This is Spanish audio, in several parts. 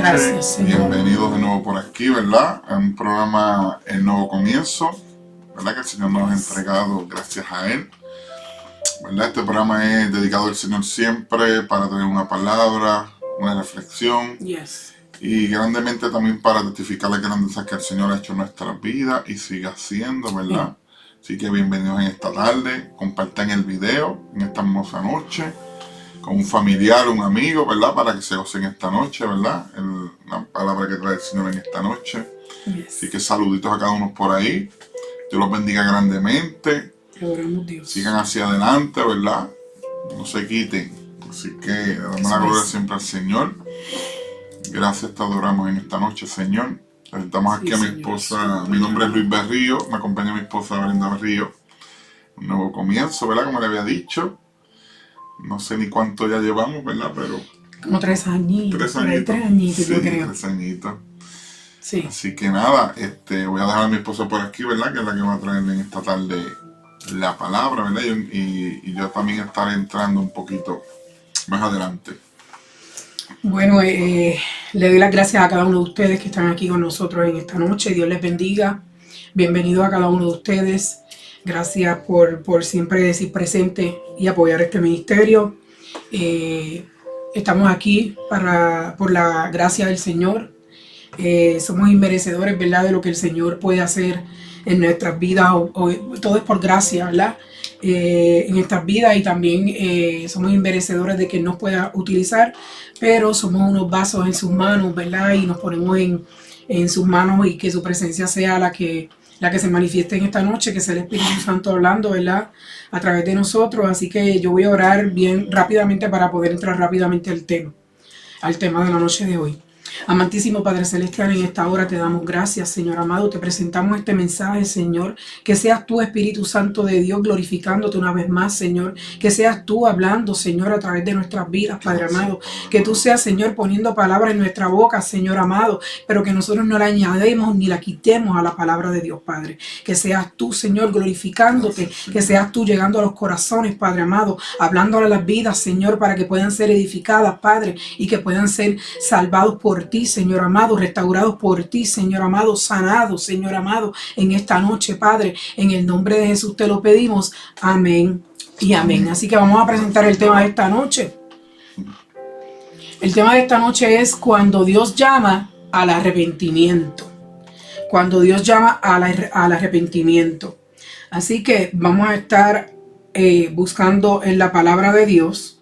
Gracias, Señor. Bienvenidos de nuevo por aquí, ¿verdad? A un programa El Nuevo Comienzo, ¿verdad? Que el Señor nos ha entregado gracias a Él, ¿verdad? Este programa es dedicado al Señor siempre para tener una palabra, una reflexión. Yes. Y grandemente también para testificar la grandeza que el Señor ha hecho en nuestras vidas y sigue haciendo, ¿verdad? Así que bienvenidos en esta tarde. Compartan el video en esta hermosa noche con un familiar, un amigo, ¿verdad? Para que se gocen esta noche, ¿verdad? La palabra que trae el Señor en esta noche. Yes. Así que saluditos a cada uno por ahí. Dios los bendiga grandemente. Te adoramos, Dios. Sigan hacia adelante, ¿verdad? No se quiten. Así que le damos la gloria siempre al Señor. Gracias, te adoramos en esta noche, Señor. Presentamos aquí a mi esposa, mi nombre es Luis Berrío, me acompaña mi esposa Brenda Berrío. Un nuevo comienzo, ¿verdad? Como le había dicho. No sé ni cuánto ya llevamos, ¿verdad? Pero como 3 añitos. 3 añitos. 3 añitos, sí, yo creo. 3 añitos. Sí. Así que nada, voy a dejar a mi esposa por aquí, ¿verdad? Que es la que va a traerle en esta tarde la palabra, ¿verdad? Y yo también estaré entrando un poquito más adelante. Bueno, le doy las gracias a cada uno de ustedes que están aquí con nosotros en esta noche. Dios les bendiga. Bienvenido a cada uno de ustedes. Gracias por siempre decir presente y apoyar este ministerio. Estamos aquí por la gracia del Señor. Somos inmerecedores, ¿verdad? De lo que el Señor puede hacer en nuestras vidas. Todo es por gracia, ¿verdad? En estas vidas, y también somos inmerecedores de que nos pueda utilizar, pero somos unos vasos en sus manos, ¿verdad? Y nos ponemos en sus manos, y que su presencia sea la que se manifieste en esta noche, que sea el Espíritu Santo hablando, ¿verdad? A través de nosotros. Así que yo voy a orar bien rápidamente para poder entrar rápidamente al tema de la noche de hoy. Amantísimo Padre Celestial, en esta hora te damos gracias, Señor amado. Te presentamos este mensaje, Señor. Que seas tú, Espíritu Santo de Dios, glorificándote una vez más, Señor. Que seas tú hablando, Señor, a través de nuestras vidas, Padre amado. Que tú seas, Señor, poniendo palabras en nuestra boca, Señor amado. Pero que nosotros no la añadimos ni la quitemos a la palabra de Dios, Padre. Que seas tú, Señor, glorificándote. Que seas tú llegando a los corazones, Padre amado. Hablándole a las vidas, Señor, para que puedan ser edificadas, Padre. Y que puedan ser salvados por ti, Señor amado, restaurados por ti, Señor amado, sanados, Señor amado, en esta noche, Padre, en el nombre de Jesús te lo pedimos, amén y amén. Así que vamos a presentar el tema de esta noche. El tema de esta noche es cuando Dios llama al arrepentimiento. Cuando Dios llama al arrepentimiento. Así que vamos a estar buscando en la palabra de Dios,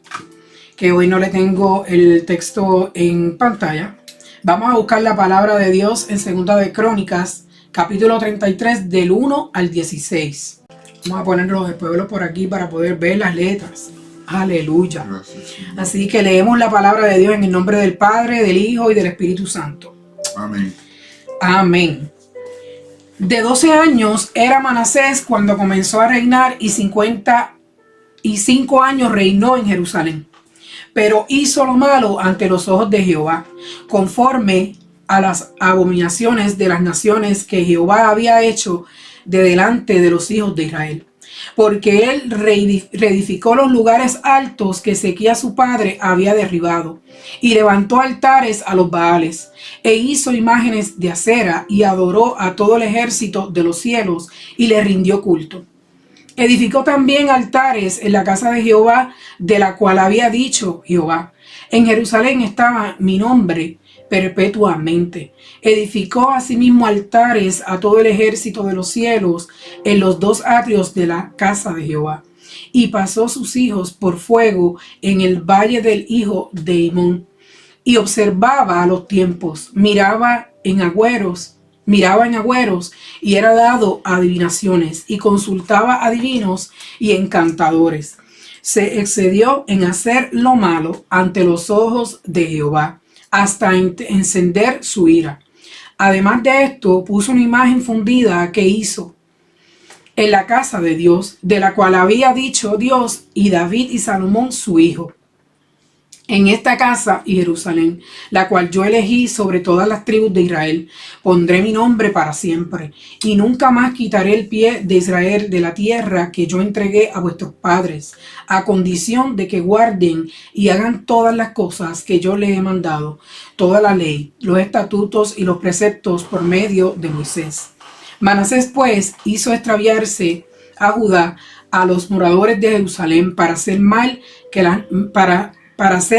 que hoy no le tengo el texto en pantalla. Vamos a buscar la palabra de Dios en 2 de Crónicas, capítulo 33, del 1 al 16. Vamos a poner los pueblos por aquí para poder ver las letras. Aleluya. Gracias, Así que leemos la palabra de Dios en el nombre del Padre, del Hijo y del Espíritu Santo. Amén. Amén. De 12 años era Manasés cuando comenzó a reinar, y 55 años reinó en Jerusalén. Pero hizo lo malo ante los ojos de Jehová, conforme a las abominaciones de las naciones que Jehová había hecho de delante de los hijos de Israel. Porque él reedificó los lugares altos que Ezequías su padre había derribado, y levantó altares a los Baales, e hizo imágenes de acera, y adoró a todo el ejército de los cielos, y le rindió culto. Edificó también altares en la casa de Jehová, de la cual había dicho Jehová: en Jerusalén estaba mi nombre perpetuamente. Edificó asimismo altares a todo el ejército de los cielos en los 2 atrios de la casa de Jehová. Y pasó sus hijos por fuego en el valle del hijo de Himón. Y observaba a los tiempos, miraba en agüeros, y era dado a adivinaciones, y consultaba adivinos y encantadores. Se excedió en hacer lo malo ante los ojos de Jehová, hasta encender su ira. Además de esto, puso una imagen fundida que hizo en la casa de Dios, de la cual había dicho Dios y David y Salomón su hijo. en esta casa y Jerusalén, la cual yo elegí sobre todas las tribus de Israel. Pondré mi nombre para siempre, y nunca más quitaré el pie de Israel de la tierra que yo entregué a vuestros padres, a condición de que guarden y hagan todas las cosas que yo les he mandado, toda la ley, los estatutos y los preceptos por medio de Moisés. Manasés pues hizo extraviarse a Judá, a los moradores de Jerusalén, para hacer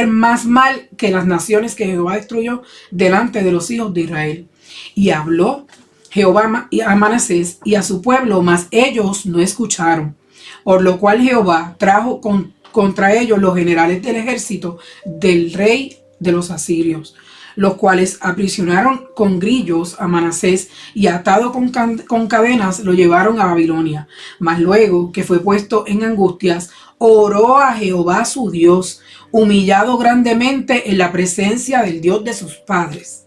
más mal que las naciones que Jehová destruyó delante de los hijos de Israel. Y habló Jehová a Manasés y a su pueblo, mas ellos no escucharon. Por lo cual Jehová trajo contra ellos los generales del ejército del rey de los asirios, los cuales aprisionaron con grillos a Manasés y atado con cadenas lo llevaron a Babilonia. Mas luego que fue puesto en angustias, oró a Jehová su Dios, humillado grandemente en la presencia del Dios de sus padres.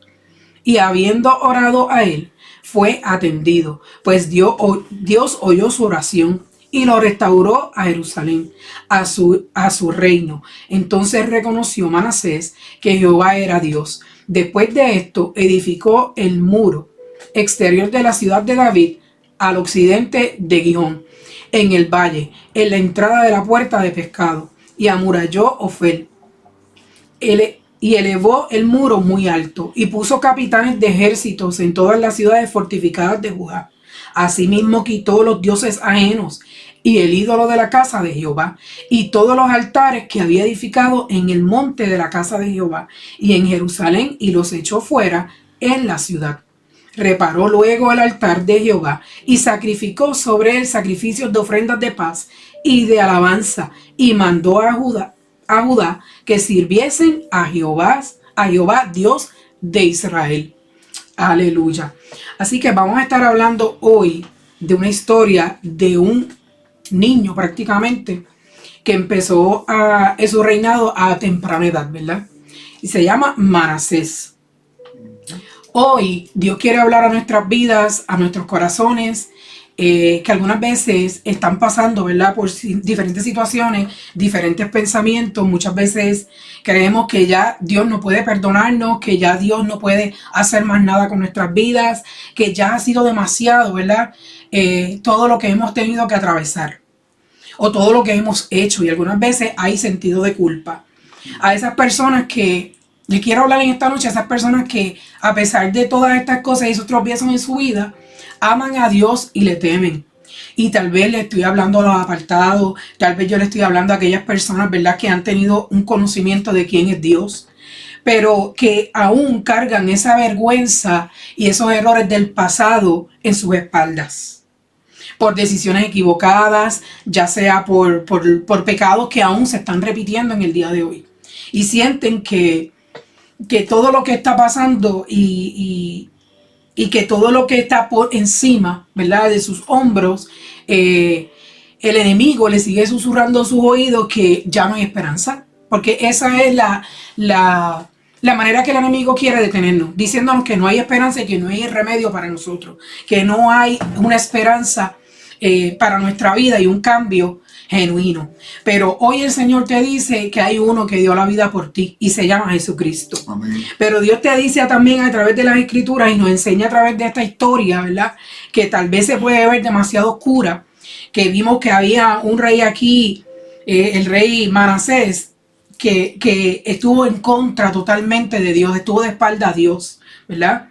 Y habiendo orado a él, fue atendido, pues Dios oyó su oración y lo restauró a Jerusalén, a su reino. Entonces reconoció Manasés que Jehová era Dios. Después de esto, edificó el muro exterior de la ciudad de David al occidente de Gihón, en el valle, en la entrada de la puerta de pescado, y amuralló Ofel, y elevó el muro muy alto, y puso capitanes de ejércitos en todas las ciudades fortificadas de Judá. Asimismo quitó los dioses ajenos y el ídolo de la casa de Jehová, y todos los altares que había edificado en el monte de la casa de Jehová y en Jerusalén, y los echó fuera en la ciudad. Reparó luego el altar de Jehová y sacrificó sobre él sacrificios de ofrendas de paz y de alabanza, y mandó a Judá que sirviesen a Jehová Dios de Israel. Aleluya. Así que vamos a estar hablando hoy de una historia de un niño prácticamente que empezó en su reinado a temprana edad, ¿verdad? Y se llama Manasés. Hoy Dios quiere hablar a nuestras vidas, a nuestros corazones, que algunas veces están pasando, ¿verdad?, por diferentes situaciones, diferentes pensamientos. Muchas veces creemos que ya Dios no puede perdonarnos, que ya Dios no puede hacer más nada con nuestras vidas, que ya ha sido demasiado, ¿verdad?, todo lo que hemos tenido que atravesar o todo lo que hemos hecho, y algunas veces hay sentido de culpa. A esas personas que les quiero hablar en esta noche, a esas personas que a pesar de todas estas cosas y esos tropiezos en su vida, aman a Dios y le temen. Y tal vez le estoy hablando a los apartados, tal vez yo le estoy hablando a aquellas personas, ¿verdad?, que han tenido un conocimiento de quién es Dios, pero que aún cargan esa vergüenza y esos errores del pasado en sus espaldas, por decisiones equivocadas, ya sea por pecados que aún se están repitiendo en el día de hoy. Y sienten que todo lo que está pasando y que todo lo que está por encima, ¿verdad?, de sus hombros, el enemigo le sigue susurrando a sus oídos que ya no hay esperanza, porque esa es la manera que el enemigo quiere detenernos, diciéndonos que no hay esperanza y que no hay remedio para nosotros, que no hay una esperanza para nuestra vida y un cambio genuino. Pero hoy el Señor te dice que hay uno que dio la vida por ti y se llama Jesucristo. Amén. Pero Dios te dice también a través de las Escrituras y nos enseña a través de esta historia, ¿verdad?, que tal vez se puede ver demasiado oscura, que vimos que había un rey aquí, el rey Manasés, que estuvo en contra totalmente de Dios, estuvo de espalda a Dios, ¿verdad?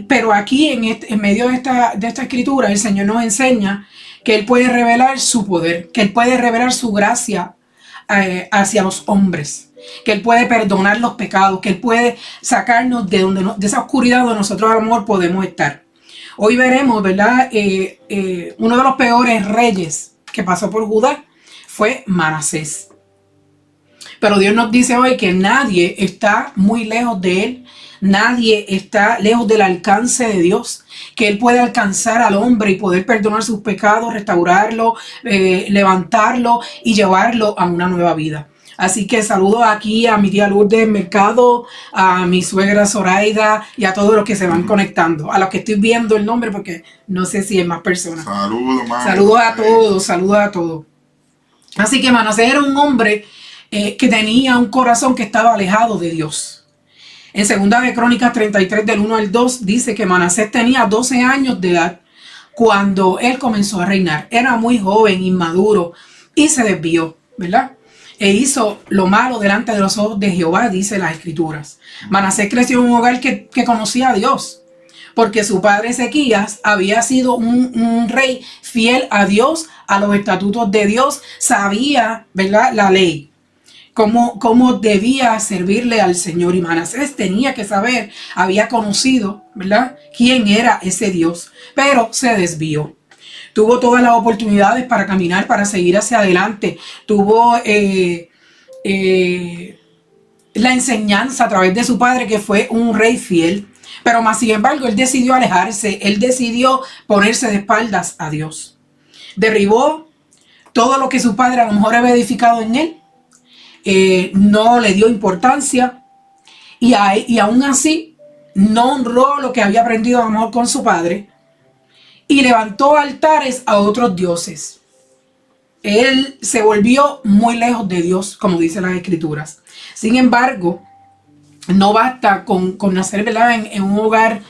Pero aquí en medio de esta escritura el Señor nos enseña que Él puede revelar su poder, que Él puede revelar su gracia hacia los hombres, que Él puede perdonar los pecados, que Él puede sacarnos de esa oscuridad donde nosotros a lo mejor podemos estar. Hoy veremos, ¿verdad?, uno de los peores reyes que pasó por Judá fue Manasés. Pero Dios nos dice hoy que nadie está muy lejos de Él. Nadie está lejos del alcance de Dios, que Él puede alcanzar al hombre y poder perdonar sus pecados, restaurarlo, levantarlo y llevarlo a una nueva vida. Así que saludo aquí a mi tía Lourdes Mercado, a mi suegra Zoraida y a todos los que se van conectando, a los que estoy viendo el nombre porque no sé si hay más personas. Saludos, mami. Saludos a todos. Así que Manasés era un hombre que tenía un corazón que estaba alejado de Dios. En 2 de Crónicas 33 del 1 al 2 dice que Manasés tenía 12 años de edad cuando él comenzó a reinar. Era muy joven, inmaduro, y se desvió, ¿verdad? E hizo lo malo delante de los ojos de Jehová, dice las Escrituras. Manasés creció en un hogar que conocía a Dios, porque su padre Ezequías había sido un rey fiel a Dios, a los estatutos de Dios, sabía, ¿verdad?, la ley, cómo debía servirle al Señor. Y Manasés tenía que saber, había conocido, ¿verdad?, quién era ese Dios, pero se desvió. Tuvo todas las oportunidades para caminar, para seguir hacia adelante. Tuvo la enseñanza a través de su padre, que fue un rey fiel. Pero más sin embargo, él decidió alejarse. Él decidió ponerse de espaldas a Dios. Derribó todo lo que su padre a lo mejor había edificado en él. No le dio importancia. Y aún así, no honró lo que había aprendido a lo mejor con su padre. Y levantó altares a otros dioses. Él se volvió muy lejos de Dios, como dicen las Escrituras. Sin embargo, no basta con nacer, ¿verdad?, en un hogar,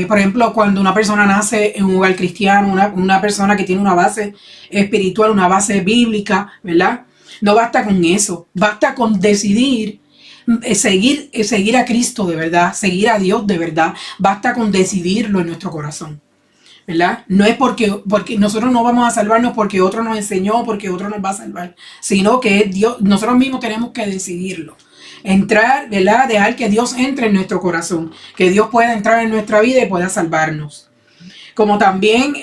por ejemplo, cuando una persona nace en un hogar cristiano, una persona que tiene una base espiritual, una base bíblica, ¿verdad? No basta con eso, basta con decidir seguir a Cristo de verdad, seguir a Dios de verdad. Basta con decidirlo en nuestro corazón, ¿verdad? No es porque nosotros no vamos a salvarnos porque otro nos enseñó, porque otro nos va a salvar, sino que es Dios. Nosotros mismos tenemos que decidirlo. Entrar, ¿verdad? Dejar que Dios entre en nuestro corazón, que Dios pueda entrar en nuestra vida y pueda salvarnos. Como también,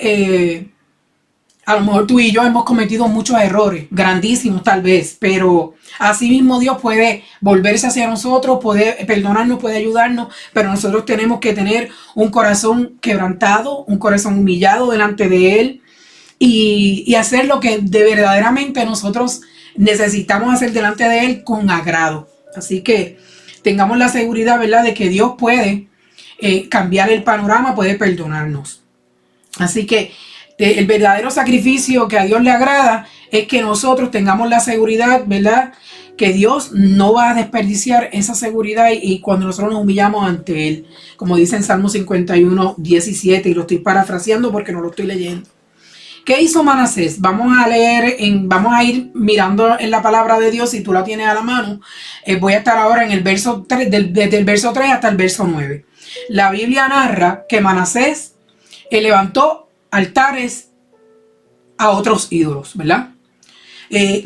a lo mejor tú y yo hemos cometido muchos errores, grandísimos tal vez, pero así mismo Dios puede volverse hacia nosotros, puede perdonarnos, puede ayudarnos, pero nosotros tenemos que tener un corazón quebrantado, un corazón humillado delante de Él y hacer lo que verdaderamente nosotros necesitamos hacer delante de Él con agrado. Así que tengamos la seguridad, ¿verdad?, de que Dios puede cambiar el panorama, puede perdonarnos. Así que el verdadero sacrificio que a Dios le agrada es que nosotros tengamos la seguridad, ¿verdad?, que Dios no va a desperdiciar esa seguridad y cuando nosotros nos humillamos ante Él, como dice en Salmo 51, 17, y lo estoy parafraseando porque no lo estoy leyendo. ¿Qué hizo Manasés? Vamos a ir mirando en la palabra de Dios, si tú la tienes a la mano. Voy a estar ahora en el verso 3, desde el verso 3 hasta el verso 9. La Biblia narra que Manasés levantó altares a otros ídolos, ¿verdad?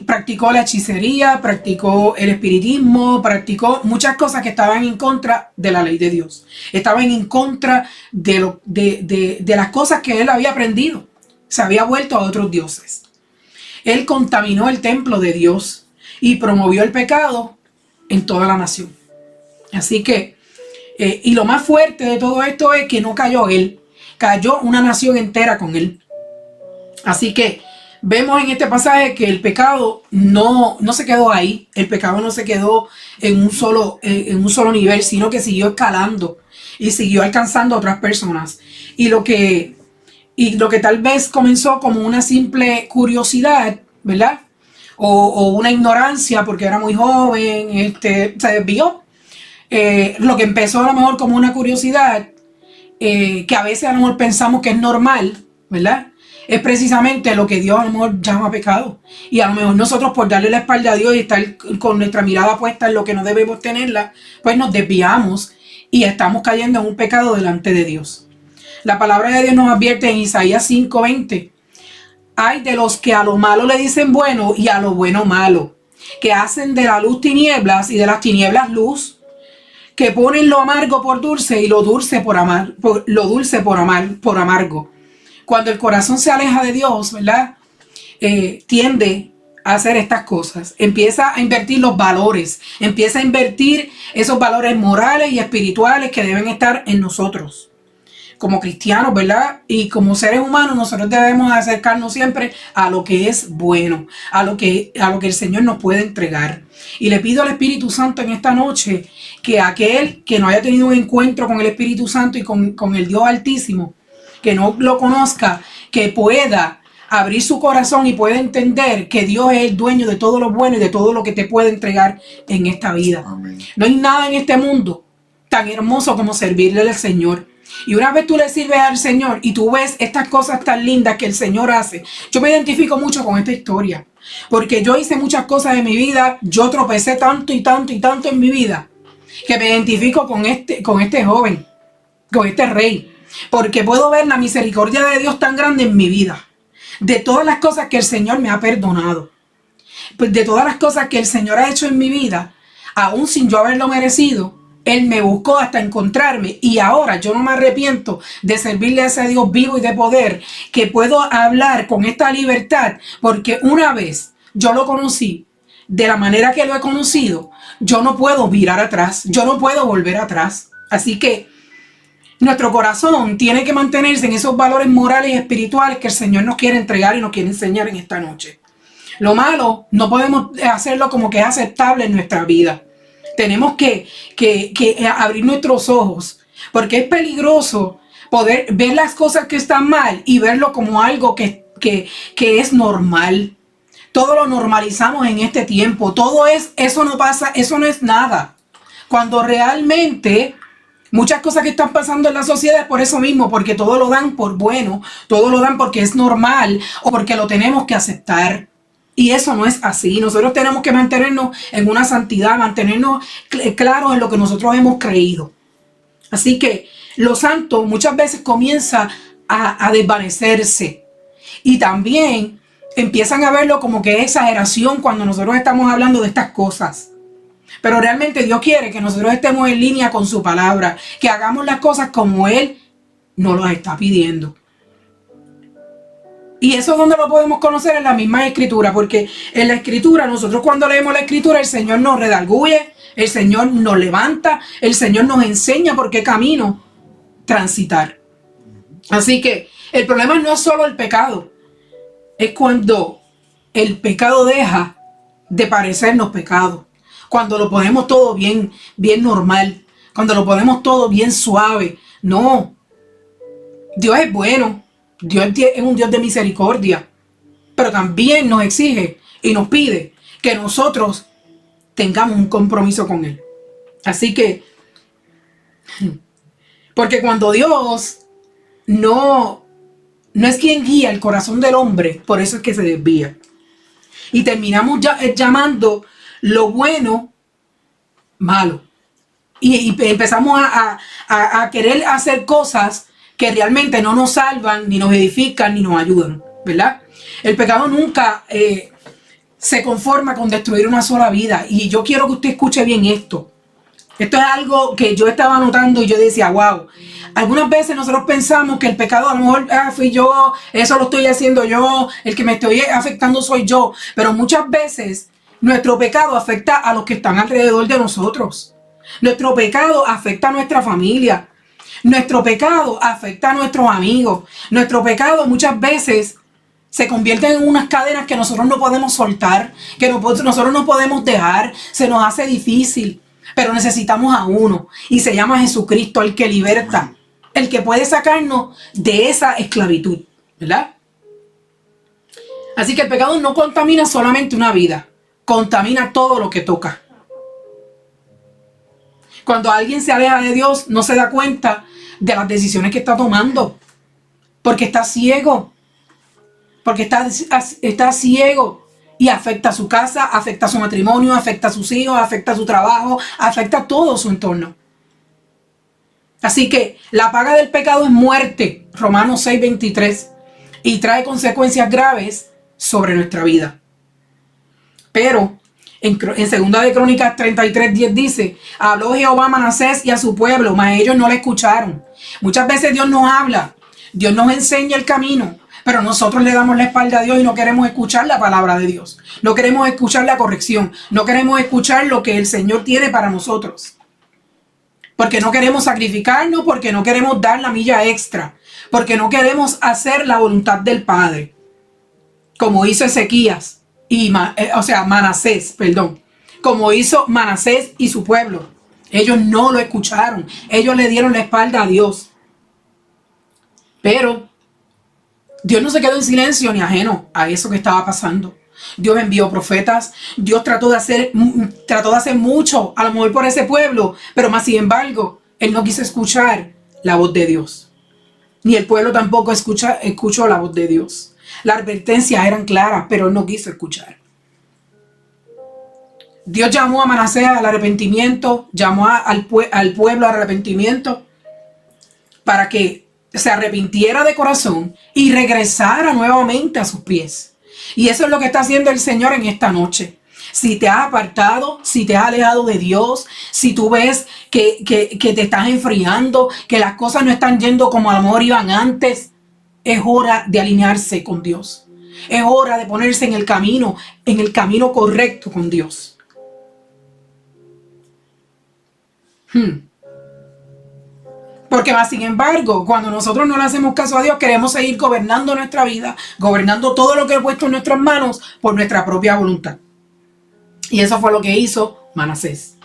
Practicó la hechicería, practicó el espiritismo, practicó muchas cosas que estaban en contra de la ley de Dios. Estaban en contra de las cosas que él había aprendido. Se había vuelto a otros dioses. Él contaminó el templo de Dios y promovió el pecado en toda la nación. Así que, y lo más fuerte de todo esto es que no cayó él, cayó una nación entera con él. Así que vemos en este pasaje que el pecado no se quedó ahí. El pecado no se quedó en un solo nivel, sino que siguió escalando y siguió alcanzando a otras personas. Y lo que tal vez comenzó como una simple curiosidad, ¿verdad?, o una ignorancia porque era muy joven, se desvió. Lo que empezó a lo mejor como una curiosidad, que a veces a lo mejor pensamos que es normal, ¿verdad?, es precisamente lo que Dios a lo mejor llama pecado. Y a lo mejor nosotros, por darle la espalda a Dios y estar con nuestra mirada puesta en lo que no debemos tenerla, pues nos desviamos y estamos cayendo en un pecado delante de Dios. La palabra de Dios nos advierte en Isaías 5:20. Hay de los que a lo malo le dicen bueno y a lo bueno malo, que hacen de la luz tinieblas y de las tinieblas luz, que ponen lo amargo por dulce y lo dulce por amargo. Cuando el corazón se aleja de Dios, ¿verdad?, tiende a hacer estas cosas. Empieza a invertir los valores, empieza a invertir esos valores morales y espirituales que deben estar en nosotros como cristianos, ¿verdad? Y como seres humanos nosotros debemos acercarnos siempre a lo que es bueno, a lo que el Señor nos puede entregar. Y le pido al Espíritu Santo en esta noche que aquel que no haya tenido un encuentro con el Espíritu Santo y con el Dios Altísimo, que no lo conozca, que pueda abrir su corazón y pueda entender que Dios es el dueño de todo lo bueno y de todo lo que te puede entregar en esta vida. Amén. No hay nada en este mundo tan hermoso como servirle al Señor. Y una vez tú le sirves al Señor y tú ves estas cosas tan lindas que el Señor hace. Yo me identifico mucho con esta historia, porque yo hice muchas cosas en mi vida, yo tropecé tanto y tanto y tanto en mi vida, que me identifico con este joven, con este rey, porque puedo ver la misericordia de Dios tan grande en mi vida, de todas las cosas que el Señor me ha perdonado, de todas las cosas que el Señor ha hecho en mi vida, aún sin yo haberlo merecido. Él me buscó hasta encontrarme y ahora yo no me arrepiento de servirle a ese Dios vivo y de poder, que puedo hablar con esta libertad, porque una vez yo lo conocí de la manera que lo he conocido, yo no puedo virar atrás, yo no puedo volver atrás. Así que nuestro corazón tiene que mantenerse en esos valores morales y espirituales que el Señor nos quiere entregar y nos quiere enseñar en esta noche. Lo malo no podemos hacerlo como que es aceptable en nuestra vida. Tenemos que abrir nuestros ojos, porque es peligroso poder ver las cosas que están mal y verlo como algo que es normal. Todo lo normalizamos en este tiempo. Eso no pasa, eso no es nada. Cuando realmente muchas cosas que están pasando en la sociedad es por eso mismo, porque todo lo dan por bueno, todo lo dan porque es normal o porque lo tenemos que aceptar. Y eso no es así. Nosotros tenemos que mantenernos en una santidad, mantenernos claros en lo que nosotros hemos creído. Así que lo santo muchas veces comienza a desvanecerse. Y también empiezan a verlo como que es exageración cuando nosotros estamos hablando de estas cosas. Pero realmente Dios quiere que nosotros estemos en línea con su palabra, que hagamos las cosas como Él nos las está pidiendo. Y eso es donde lo podemos conocer en la misma escritura, porque en la escritura, nosotros cuando leemos la escritura, el Señor nos redarguye, el Señor nos levanta, el Señor nos enseña por qué camino transitar. Así que el problema no es solo el pecado, es cuando el pecado deja de parecernos pecado, cuando lo ponemos todo bien normal, cuando lo ponemos todo bien suave. No, Dios es bueno. Dios es un Dios de misericordia, pero también nos exige y nos pide que nosotros tengamos un compromiso con Él. Así que, porque cuando Dios no es quien guía el corazón del hombre, por eso es que se desvía. Y terminamos llamando lo bueno malo. Y empezamos a querer hacer cosas que realmente no nos salvan, ni nos edifican, ni nos ayudan, ¿verdad? El pecado nunca se conforma con destruir una sola vida. Y yo quiero que usted escuche bien esto. Esto es algo que yo estaba notando y yo decía, wow. Algunas veces nosotros pensamos que el pecado a lo mejor fui yo, eso lo estoy haciendo yo, el que me estoy afectando soy yo. Pero muchas veces nuestro pecado afecta a los que están alrededor de nosotros. Nuestro pecado afecta a nuestra familia. Nuestro pecado afecta a nuestros amigos. Nuestro pecado muchas veces se convierte en unas cadenas que nosotros no podemos soltar, que nosotros no podemos dejar. Se nos hace difícil, pero necesitamos a uno. Y se llama Jesucristo, el que liberta, el que puede sacarnos de esa esclavitud, ¿verdad? Así que el pecado no contamina solamente una vida, contamina todo lo que toca. Cuando alguien se aleja de Dios, no se da cuenta de las decisiones que está tomando, porque está ciego, porque está ciego y afecta a su casa, afecta a su matrimonio, afecta a sus hijos, afecta a su trabajo, afecta a todo su entorno. Así que la paga del pecado es muerte, Romanos 6:23, y trae consecuencias graves sobre nuestra vida. Pero en 2 de Crónicas 33:10 dice, habló Jehová a Manasés y a su pueblo, mas ellos no le escucharon. Muchas veces Dios nos habla, Dios nos enseña el camino, pero nosotros le damos la espalda a Dios y no queremos escuchar la palabra de Dios. No queremos escuchar la corrección, no queremos escuchar lo que el Señor tiene para nosotros. Porque no queremos sacrificarnos, porque no queremos dar la milla extra, porque no queremos hacer la voluntad del Padre, como hizo Ezequías. Manasés, como hizo Manasés y su pueblo. Ellos no lo escucharon, ellos le dieron la espalda a Dios. Pero Dios no se quedó en silencio ni ajeno a eso que estaba pasando. Dios envió profetas. Dios trató de hacer mucho, a lo mejor por ese pueblo, pero más sin embargo, Él no quiso escuchar la voz de Dios. Ni el pueblo tampoco escuchó la voz de Dios. Las advertencias eran claras, pero Él no quiso escuchar. Dios llamó a Manasés al arrepentimiento, llamó al pueblo al arrepentimiento para que se arrepintiera de corazón y regresara nuevamente a sus pies. Y eso es lo que está haciendo el Señor en esta noche. Si te has apartado, si te has alejado de Dios, si tú ves que te estás enfriando, que las cosas no están yendo como a lo mejor iban antes, es hora de alinearse con Dios. Es hora de ponerse en el camino correcto con Dios. Porque más sin embargo, cuando nosotros no le hacemos caso a Dios, queremos seguir gobernando nuestra vida, gobernando todo lo que he puesto en nuestras manos por nuestra propia voluntad. Y eso fue lo que hizo Manasés.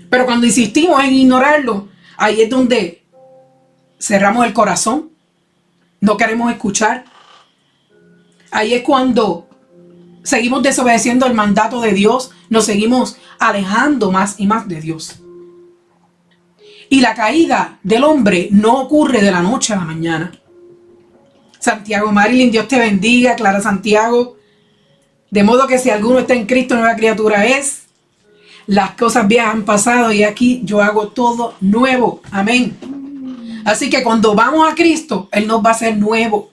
Pero cuando insistimos en ignorarlo, ahí es donde cerramos el corazón, no queremos escuchar. Ahí es cuando seguimos desobedeciendo el mandato de Dios, nos seguimos alejando más y más de Dios. Y la caída del hombre no ocurre de la noche a la mañana. Santiago Marilyn, Dios te bendiga. Clara Santiago. De modo que si alguno está en Cristo, nueva criatura es. Las cosas viejas han pasado y aquí yo hago todo nuevo. Amén. Así que cuando vamos a Cristo, Él nos va a hacer nuevo.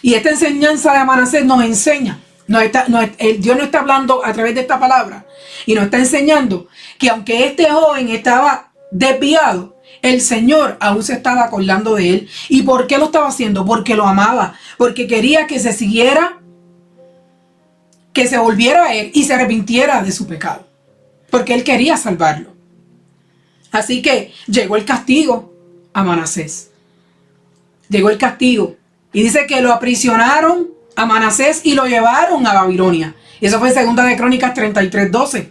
Y esta enseñanza de Manasés nos enseña. Dios no está hablando a través de esta palabra y nos está enseñando que aunque este joven estaba desviado, el Señor aún se estaba acordando de él. ¿Y por qué lo estaba haciendo? Porque lo amaba, porque quería que se siguiera, que se volviera a él y se arrepintiera de su pecado, porque él quería salvarlo. Así que llegó el castigo a Manasés. Llegó el castigo y dice que lo aprisionaron a Manasés y lo llevaron a Babilonia. Y eso fue en 2 de Crónicas 33:12.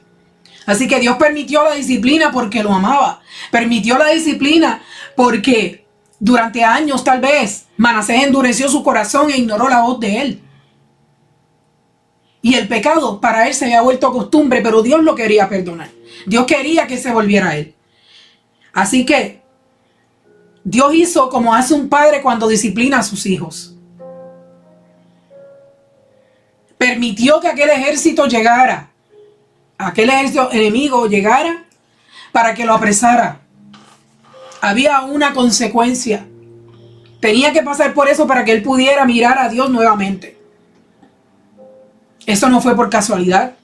Así que Dios permitió la disciplina porque lo amaba. Permitió la disciplina porque durante años tal vez Manasés endureció su corazón e ignoró la voz de él. Y el pecado para él se había vuelto costumbre, pero Dios lo quería perdonar. Dios quería que se volviera a él. Así que Dios hizo como hace un padre cuando disciplina a sus hijos. Permitió que aquel ejército llegara, aquel ejército enemigo llegara para que lo apresara. Había una consecuencia. Tenía que pasar por eso para que él pudiera mirar a Dios nuevamente. Eso no fue por casualidad.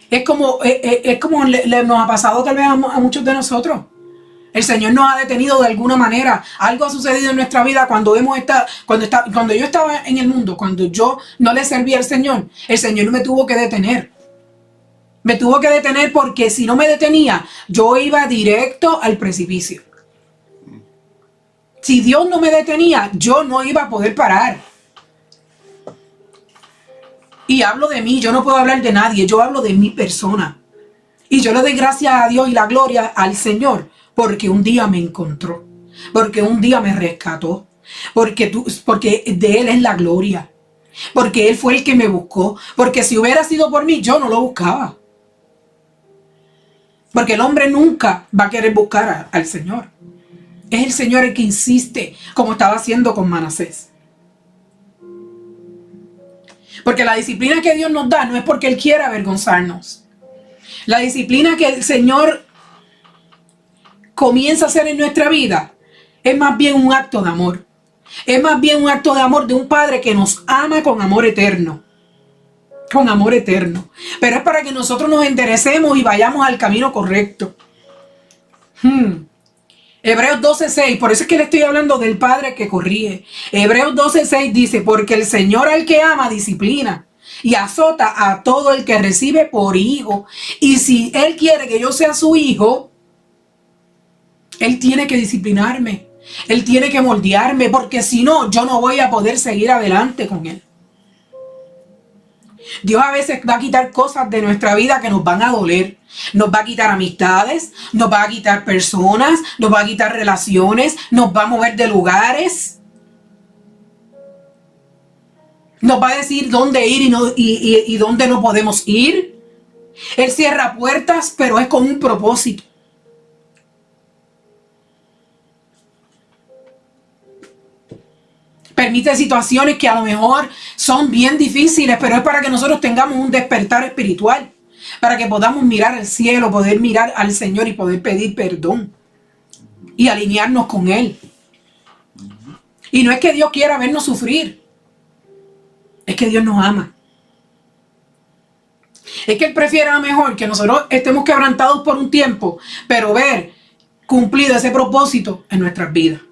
Es como nos ha pasado tal vez a muchos de nosotros. El Señor nos ha detenido de alguna manera. Algo ha sucedido en nuestra vida cuando yo estaba en el mundo, cuando yo no le servía al Señor, el Señor me tuvo que detener. Me tuvo que detener porque si no me detenía, yo iba directo al precipicio. Si Dios no me detenía, yo no iba a poder parar. Y hablo de mí, yo no puedo hablar de nadie, yo hablo de mi persona. Y yo le doy gracias a Dios y la gloria al Señor. Porque un día me encontró, porque un día me rescató, porque de Él es la gloria, porque Él fue el que me buscó, porque si hubiera sido por mí, yo no lo buscaba. Porque el hombre nunca va a querer buscar al Señor. Es el Señor el que insiste, como estaba haciendo con Manasés. Porque la disciplina que Dios nos da no es porque Él quiera avergonzarnos. La disciplina que el Señor comienza a hacer en nuestra vida es más bien un acto de amor. Es más bien un acto de amor de un Padre que nos ama con amor eterno. Con amor eterno. Pero es para que nosotros nos enderecemos y vayamos al camino correcto. Hebreos 12:6, por eso es que le estoy hablando del Padre que corrige. Hebreos 12:6 dice, porque el Señor al que ama disciplina y azota a todo el que recibe por hijo. Y si Él quiere que yo sea su hijo, Él tiene que disciplinarme. Él tiene que moldearme, porque si no, yo no voy a poder seguir adelante con Él. Dios a veces va a quitar cosas de nuestra vida que nos van a doler. Nos va a quitar amistades, nos va a quitar personas, nos va a quitar relaciones, nos va a mover de lugares. Nos va a decir dónde ir y dónde no podemos ir. Él cierra puertas, pero es con un propósito. Permite situaciones que a lo mejor son bien difíciles, pero es para que nosotros tengamos un despertar espiritual. Para que podamos mirar al cielo, poder mirar al Señor y poder pedir perdón. Y alinearnos con Él. Y no es que Dios quiera vernos sufrir. Es que Dios nos ama. Es que Él prefiere a lo mejor que nosotros estemos quebrantados por un tiempo, pero ver cumplido ese propósito en nuestras vidas.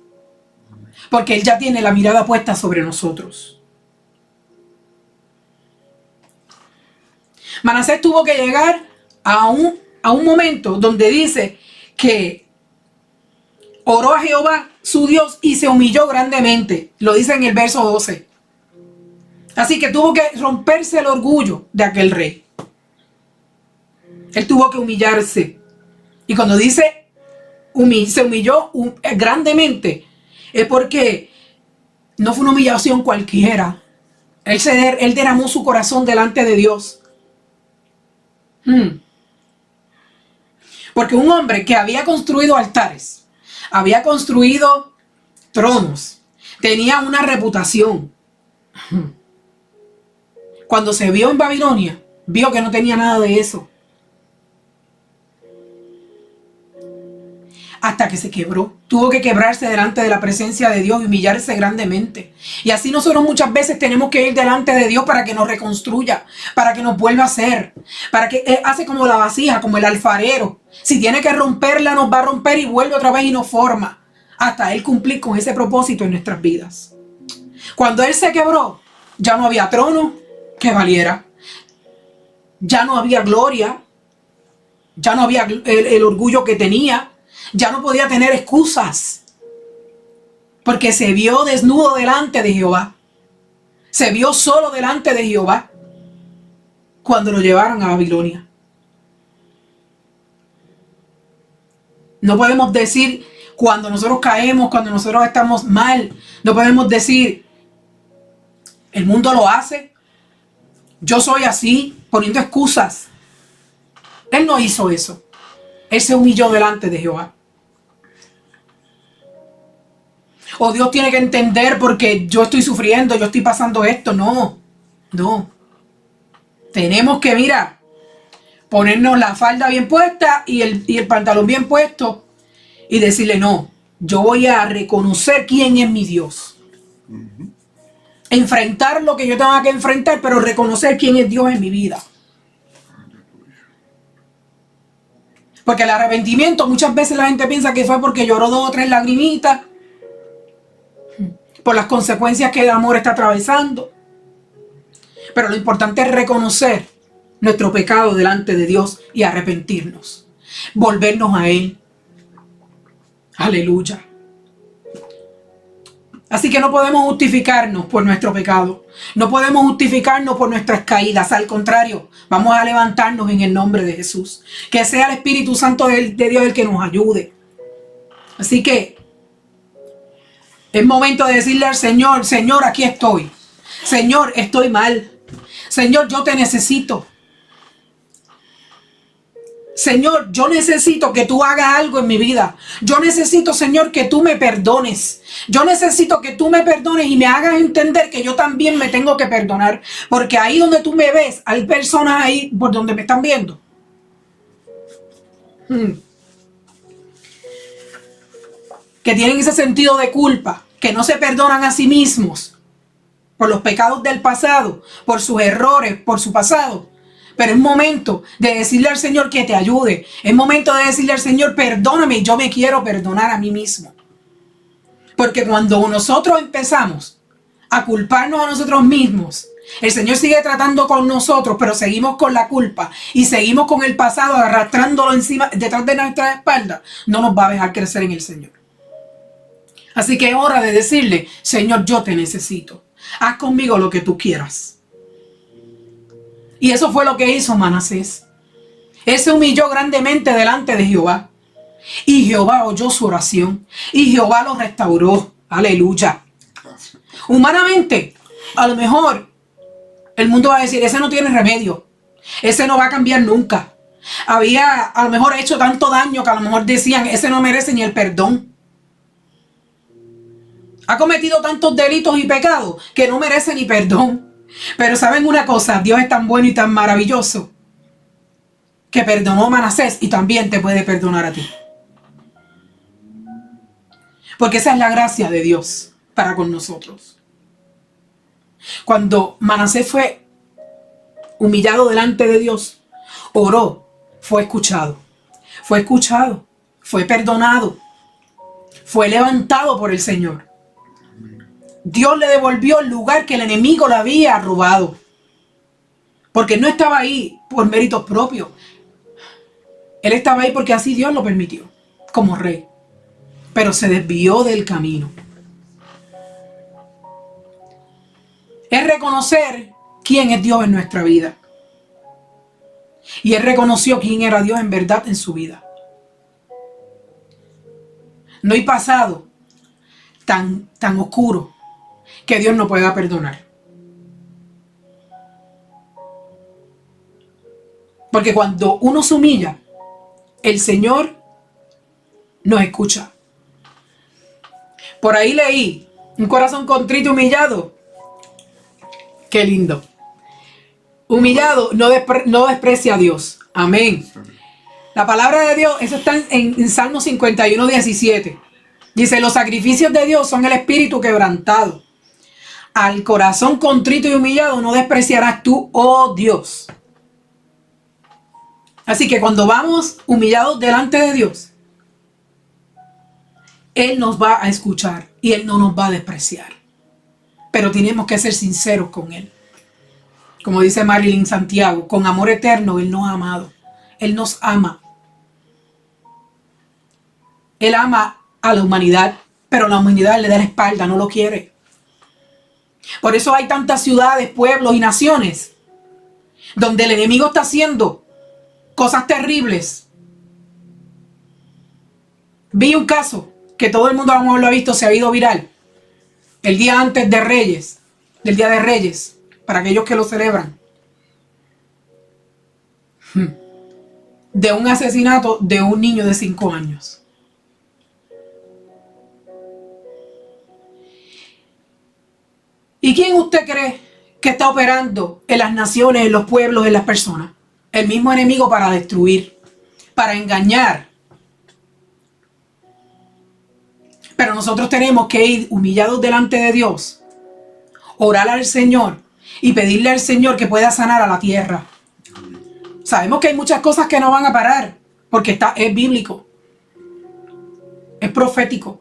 Porque Él ya tiene la mirada puesta sobre nosotros. Manasés tuvo que llegar a un momento donde dice que oró a Jehová, su Dios, y se humilló grandemente. Lo dice en el verso 12. Así que tuvo que romperse el orgullo de aquel rey. Él tuvo que humillarse. Y cuando dice se humilló grandemente, es porque no fue una humillación cualquiera. Él derramó su corazón delante de Dios. Porque un hombre que había construido altares, había construido tronos, tenía una reputación. Cuando se vio en Babilonia, vio que no tenía nada de eso. Hasta que se quebró. Tuvo que quebrarse delante de la presencia de Dios y humillarse grandemente. Y así nosotros muchas veces tenemos que ir delante de Dios para que nos reconstruya, para que nos vuelva a hacer, para que Él hace como la vasija, como el alfarero. Si tiene que romperla, nos va a romper y vuelve otra vez y nos forma, hasta Él cumplir con ese propósito en nuestras vidas. Cuando Él se quebró, ya no había trono que valiera. Ya no había gloria. Ya no había el orgullo que tenía. Ya no podía tener excusas, porque se vio desnudo delante de Jehová. Se vio solo delante de Jehová cuando lo llevaron a Babilonia. No podemos decir cuando nosotros caemos, cuando nosotros estamos mal, no podemos decir, el mundo lo hace, yo soy así, poniendo excusas. Él no hizo eso. Él se humilló delante de Jehová. O Dios tiene que entender porque yo estoy sufriendo, yo estoy pasando esto. No, no. Tenemos que, mira, ponernos la falda bien puesta y el pantalón bien puesto y decirle, no, yo voy a reconocer quién es mi Dios. Enfrentar lo que yo tenga que enfrentar, pero reconocer quién es Dios en mi vida. Porque el arrepentimiento, muchas veces la gente piensa que fue porque lloró 2 o 3 lagrimitas, por las consecuencias que el amor está atravesando. Pero lo importante es reconocer nuestro pecado delante de Dios y arrepentirnos. Volvernos a Él. Aleluya. Así que no podemos justificarnos por nuestro pecado. No podemos justificarnos por nuestras caídas. Al contrario, vamos a levantarnos en el nombre de Jesús. Que sea el Espíritu Santo de Dios el que nos ayude. Así que es momento de decirle al Señor, Señor, aquí estoy. Señor, estoy mal. Señor, yo te necesito. Señor, yo necesito que tú hagas algo en mi vida. Yo necesito, Señor, que tú me perdones. Yo necesito que tú me perdones y me hagas entender que yo también me tengo que perdonar. Porque ahí donde tú me ves, hay personas ahí por donde me están viendo. Que tienen ese sentido de culpa, que no se perdonan a sí mismos por los pecados del pasado, por sus errores, por su pasado. Pero es momento de decirle al Señor que te ayude. Es momento de decirle al Señor, perdóname, yo me quiero perdonar a mí mismo. Porque cuando nosotros empezamos a culparnos a nosotros mismos, el Señor sigue tratando con nosotros, pero seguimos con la culpa y seguimos con el pasado arrastrándolo encima, detrás de nuestra espalda, no nos va a dejar crecer en el Señor. Así que es hora de decirle, Señor, yo te necesito. Haz conmigo lo que tú quieras. Y eso fue lo que hizo Manasés. Él se humilló grandemente delante de Jehová. Y Jehová oyó su oración. Y Jehová lo restauró. Aleluya. Gracias. Humanamente, a lo mejor el mundo va a decir, ese no tiene remedio. Ese no va a cambiar nunca. Había a lo mejor hecho tanto daño que a lo mejor decían, ese no merece ni el perdón. Ha cometido tantos delitos y pecados que no merece ni perdón. Pero ¿saben una cosa? Dios es tan bueno y tan maravilloso que perdonó a Manasés y también te puede perdonar a ti. Porque esa es la gracia de Dios para con nosotros. Cuando Manasés fue humillado delante de Dios, oró, fue escuchado, fue perdonado, fue levantado por el Señor. Dios le devolvió el lugar que el enemigo le había robado. Porque no estaba ahí por méritos propios. Él estaba ahí porque así Dios lo permitió, como rey. Pero se desvió del camino. Es reconocer quién es Dios en nuestra vida. Y él reconoció quién era Dios en verdad en su vida. No hay pasado tan oscuro que Dios no pueda perdonar. Porque cuando uno se humilla, el Señor nos escucha. Por ahí leí, un corazón contrito y humillado. Qué lindo. Humillado no desprecia a Dios. Amén. La palabra de Dios, eso está en Salmo 51, 17. Dice, los sacrificios de Dios son el espíritu quebrantado. Al corazón contrito y humillado no despreciarás tú, oh Dios. Así que cuando vamos humillados delante de Dios, Él nos va a escuchar y Él no nos va a despreciar. Pero tenemos que ser sinceros con Él. Como dice Marilyn Santiago, con amor eterno Él nos ha amado. Él nos ama. Él ama a la humanidad, pero la humanidad le da la espalda, no lo quiere. Por eso hay tantas ciudades, pueblos y naciones donde el enemigo está haciendo cosas terribles. Vi un caso que todo el mundo a lo mejor lo ha visto, se ha ido viral. El día antes de Reyes, del Día de Reyes, para aquellos que lo celebran. De un asesinato de un niño de 5 años. ¿Y quién usted cree que está operando en las naciones, en los pueblos, en las personas? El mismo enemigo para destruir, para engañar. Pero nosotros tenemos que ir humillados delante de Dios, orar al Señor y pedirle al Señor que pueda sanar a la tierra. Sabemos que hay muchas cosas que no van a parar, porque es bíblico, es profético.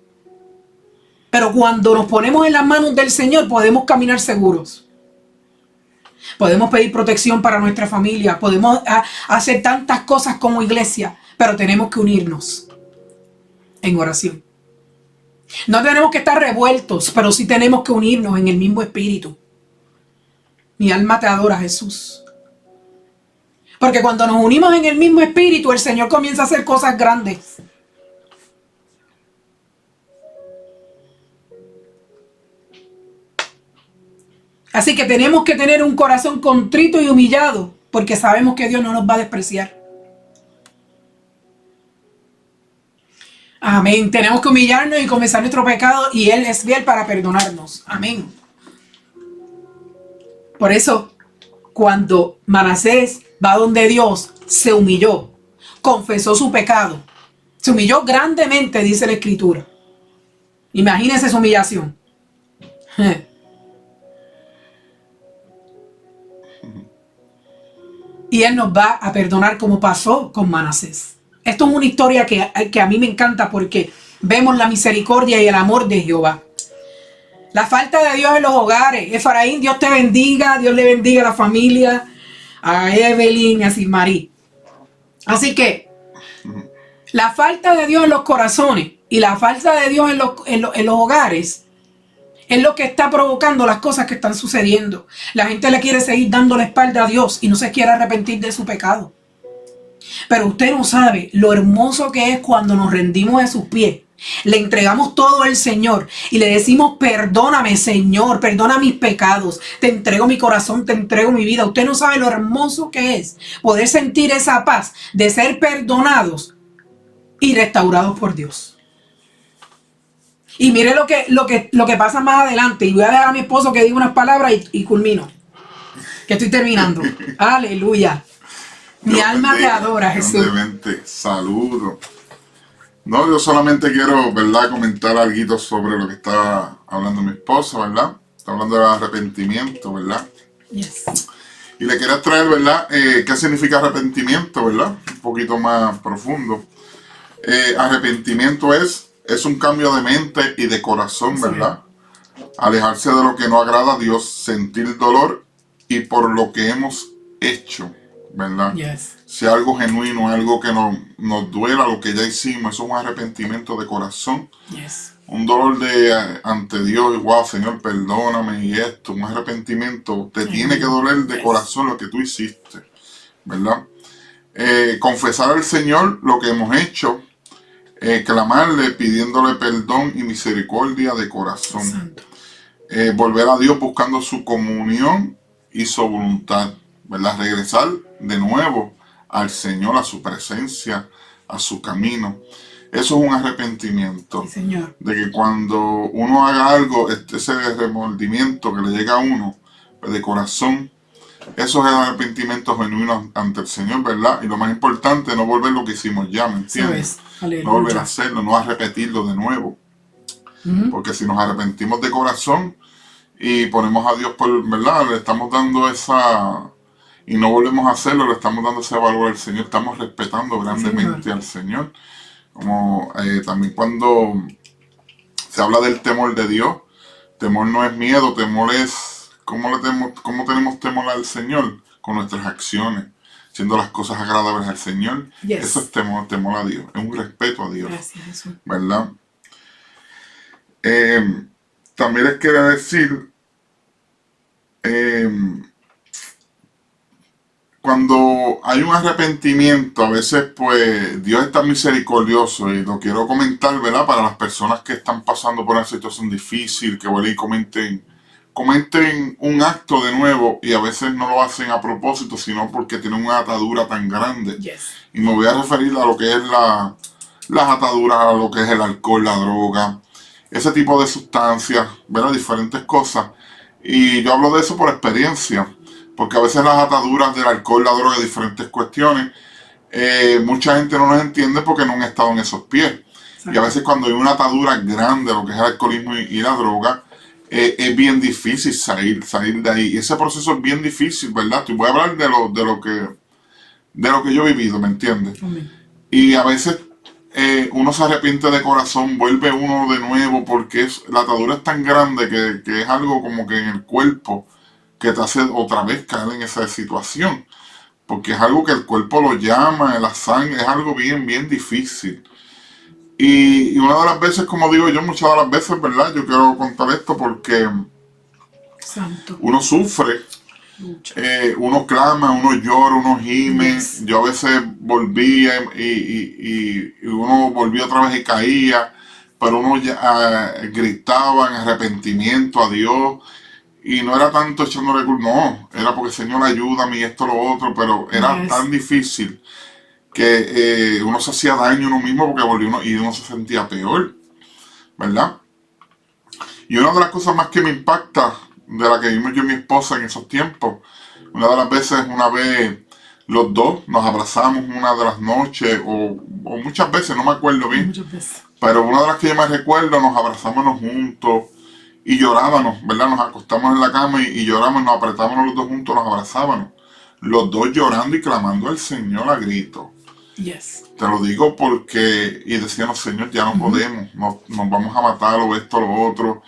Pero cuando nos ponemos en las manos del Señor podemos caminar seguros. Podemos pedir protección para nuestra familia, podemos hacer tantas cosas como iglesia, pero tenemos que unirnos en oración. No tenemos que estar revueltos, pero sí tenemos que unirnos en el mismo espíritu. Mi alma te adora, Jesús. Porque cuando nos unimos en el mismo espíritu, el Señor comienza a hacer cosas grandes. Así que tenemos que tener un corazón contrito y humillado, porque sabemos que Dios no nos va a despreciar. Amén. Tenemos que humillarnos y confesar nuestro pecado y Él es fiel para perdonarnos. Amén. Por eso, cuando Manasés va donde Dios, se humilló, confesó su pecado. Se humilló grandemente, dice la Escritura. Imagínense su humillación. Y Él nos va a perdonar como pasó con Manasés. Esto es una historia que a mí me encanta porque vemos la misericordia y el amor de Jehová. La falta de Dios en los hogares. Efraín, Dios te bendiga. Dios le bendiga a la familia. A Evelyn, a Silmarí. Así que la falta de Dios en los corazones y la falta de Dios en los hogares Es lo que está provocando las cosas que están sucediendo. La gente le quiere seguir dando la espalda a Dios y no se quiere arrepentir de su pecado. Pero usted no sabe lo hermoso que es cuando nos rendimos a sus pies. Le entregamos todo al Señor y le decimos: perdóname, Señor, perdona mis pecados, te entrego mi corazón, te entrego mi vida. Usted no sabe lo hermoso que es poder sentir esa paz de ser perdonados y restaurados por Dios. Y mire lo que pasa más adelante. Y voy a dejar a mi esposo que diga unas palabras y culmino. Que estoy terminando. Aleluya. Mi alma te adora, Jesús. Saludo. No, yo solamente quiero, ¿verdad?, comentar algo sobre lo que está hablando mi esposa, ¿verdad? Está hablando del arrepentimiento, ¿verdad? Yes. Y le quería traer, ¿verdad?, qué significa arrepentimiento, ¿verdad? Un poquito más profundo. Arrepentimiento es un cambio de mente y de corazón, ¿verdad? Alejarse de lo que no agrada a Dios, sentir dolor y por lo que hemos hecho, ¿verdad? Yes. Si algo genuino, algo que nos duela, lo que ya hicimos, eso es un arrepentimiento de corazón. Yes. Un dolor ante Dios, wow, Señor, perdóname y esto, un arrepentimiento. Te tiene que doler de corazón lo que tú hiciste, ¿verdad? Confesar al Señor lo que hemos hecho. Clamarle pidiéndole perdón y misericordia de corazón. Volver a Dios buscando su comunión y su voluntad, ¿verdad? Regresar de nuevo al Señor, a su presencia, a su camino. Eso es un arrepentimiento. Sí, Señor. De que cuando uno haga algo, ese remordimiento que le llega a uno de corazón, eso es el arrepentimiento genuino ante el Señor, ¿verdad? Y lo más importante, no volver lo que hicimos ya, ¿me entiendes? No volver a hacerlo, no a repetirlo de nuevo. Porque si nos arrepentimos de corazón y ponemos a Dios por, ¿verdad?, le estamos dando esa... y no volvemos a hacerlo, le estamos dando ese valor al Señor, estamos respetando grandemente al Señor. Como también cuando se habla del temor de Dios, temor no es miedo, temor es... ¿Cómo tenemos temor al Señor? Con nuestras acciones, haciendo las cosas agradables al Señor. Yes. Eso es temor a Dios, es un respeto a Dios. Gracias, Jesús. ¿Verdad? También les quiero decir, cuando hay un arrepentimiento, a veces pues Dios está misericordioso y lo quiero comentar, ¿verdad? Para las personas que están pasando por una situación difícil, que vuelven y comenten un acto de nuevo y a veces no lo hacen a propósito, sino porque tienen una atadura tan grande. Yes. Y me voy a referir a lo que es las ataduras, a lo que es el alcohol, la droga, ese tipo de sustancias, ¿verdad? Diferentes cosas. Y yo hablo de eso por experiencia, porque a veces las ataduras del alcohol, la droga, diferentes cuestiones, mucha gente no las entiende porque no han estado en esos pies. Exacto. Y a veces cuando hay una atadura grande, lo que es el alcoholismo y la droga, es bien difícil salir de ahí. Y ese proceso es bien difícil, ¿verdad? Te voy a hablar de lo que yo he vivido, ¿me entiendes? Amén. Y a veces uno se arrepiente de corazón, vuelve uno de nuevo, porque la atadura es tan grande que es algo como que en el cuerpo que te hace otra vez caer en esa situación. Porque es algo que el cuerpo lo llama, la sangre, es algo bien, bien difícil. Y una de las veces, como digo yo, muchas de las veces, ¿verdad? Yo quiero contar esto porque Santo. Uno sufre, uno clama, uno llora, uno gime. Yes. Yo a veces volvía y uno volvía otra vez y caía, pero uno gritaba en arrepentimiento a Dios. Y no era tanto echándole culpa, no, era porque Señor ayúdame y esto, lo otro, pero era tan difícil que uno se hacía daño a uno mismo porque volvió y uno se sentía peor, ¿verdad? Y una de las cosas más que me impacta de la que vimos yo y mi esposa en esos tiempos, una de las veces, una vez los dos nos abrazamos una de las noches, o muchas veces, no me acuerdo bien, Muchas veces. pero una de las que yo me recuerdo, nos abrazamos juntos y llorábamos, ¿verdad? Nos acostamos en la cama y llorábamos, nos apretábamos los dos juntos, nos abrazábamos, los dos llorando y clamando al Señor a grito. Yes. Te lo digo porque, y decíamos, Señor, ya no podemos, nos vamos a matar, o esto, lo otro.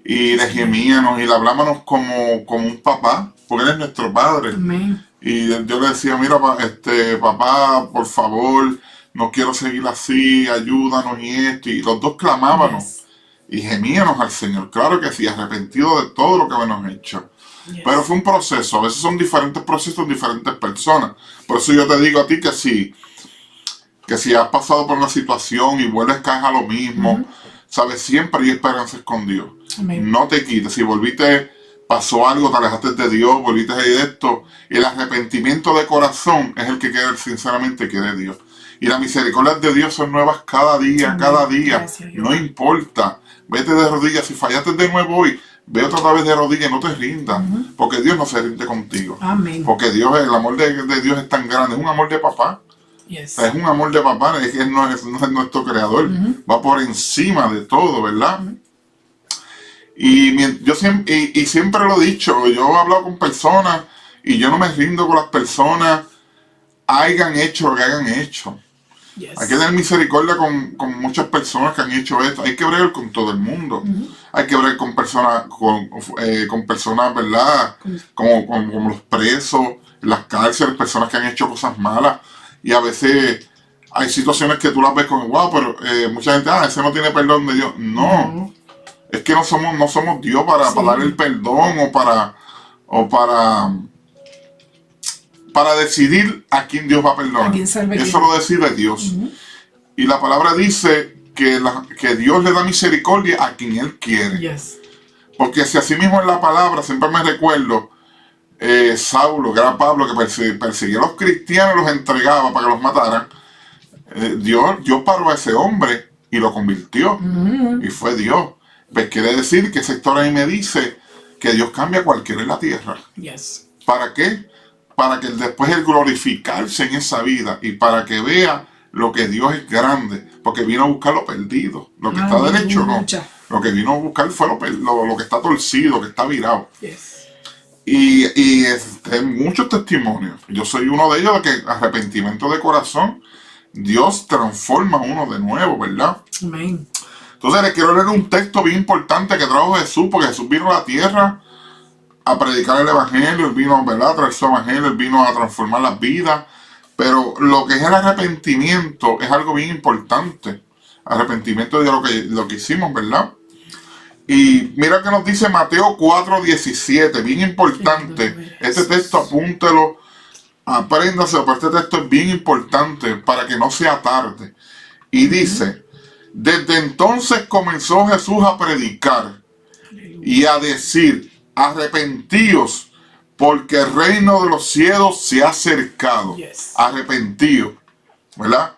Y le gemíamos y le hablábamos como un papá, porque Él es nuestro Padre. Amén. Y yo le decía, mira, papá, por favor, no quiero seguir así, ayúdanos y esto. Y los dos clamábamos. Yes. y gemíamos al Señor. Claro que sí, arrepentido de todo lo que hemos hecho. Yes. Pero fue un proceso. A veces son diferentes procesos en diferentes personas. Por eso yo te digo a ti que si has pasado por una situación y vuelves a caer a lo mismo, sabes, siempre hay esperanzas con Dios. Amén. No te quites. Si volviste, pasó algo, te alejaste de Dios, volviste de esto, el arrepentimiento de corazón es el que sinceramente quiere Dios. Y las misericordias de Dios son nuevas cada día, Amén. cada día. Gracias, No importa. Vete de rodillas. Si fallaste de nuevo hoy, ve otra vez de rodillas, no te rindas. Porque Dios no se rinde contigo. Amén. Porque Dios, el amor de Dios es tan grande. Es un amor de papá. Yes. Es un amor de papá. Es que Él no es nuestro creador. Va por encima de todo, ¿verdad? Y yo siempre lo he dicho. Yo he hablado con personas y yo no me rindo con las personas. Hayan hecho lo que hayan hecho. Yes. Hay que tener misericordia con muchas personas que han hecho esto. Hay que bregar con todo el mundo. Hay que bregar con personas, con personas, ¿verdad? Como los presos, las cárceles, personas que han hecho cosas malas. Y a veces hay situaciones que tú las ves como, wow, pero mucha gente, ese no tiene perdón de Dios. No. Es que no somos Dios para darle el perdón o para decidir a quién Dios va a perdonar. Eso lo decide Dios. Y la palabra dice que Dios le da misericordia a quien Él quiere. Yes. Porque si así mismo en la palabra, siempre me recuerdo, Saulo, que era Pablo, que perseguía a los cristianos y los entregaba para que los mataran. Dios paró a ese hombre y lo convirtió. Y fue Dios. Pues quiere decir que esa historia ahí me dice que Dios cambia a cualquiera en la tierra. Yes. ¿Para qué? Para que después Él glorificarse en esa vida y para que vea lo que Dios es grande, porque vino a buscar lo perdido. Lo que está derecho, no. Lo que vino a buscar fue lo que está torcido, lo que está virado. Yes. Y muchos testimonios. Yo soy uno de ellos, de que arrepentimiento de corazón, Dios transforma a uno de nuevo, ¿verdad? Amén. Entonces les quiero leer un texto bien importante que trajo Jesús, porque Jesús vino a la tierra a predicar el evangelio, Él vino, ¿verdad?, a traer su evangelio, Él vino a transformar las vidas. Pero lo que es el arrepentimiento es algo bien importante. Arrepentimiento de lo que hicimos, ¿verdad? Y mira que nos dice Mateo 4:17, bien importante. Este texto apúntelo, apréndaselo, pero este texto es bien importante para que no sea tarde. Y dice, desde entonces comenzó Jesús a predicar y a decir, arrepentíos, porque el reino de los cielos se ha acercado. Yes. Arrepentido, ¿verdad?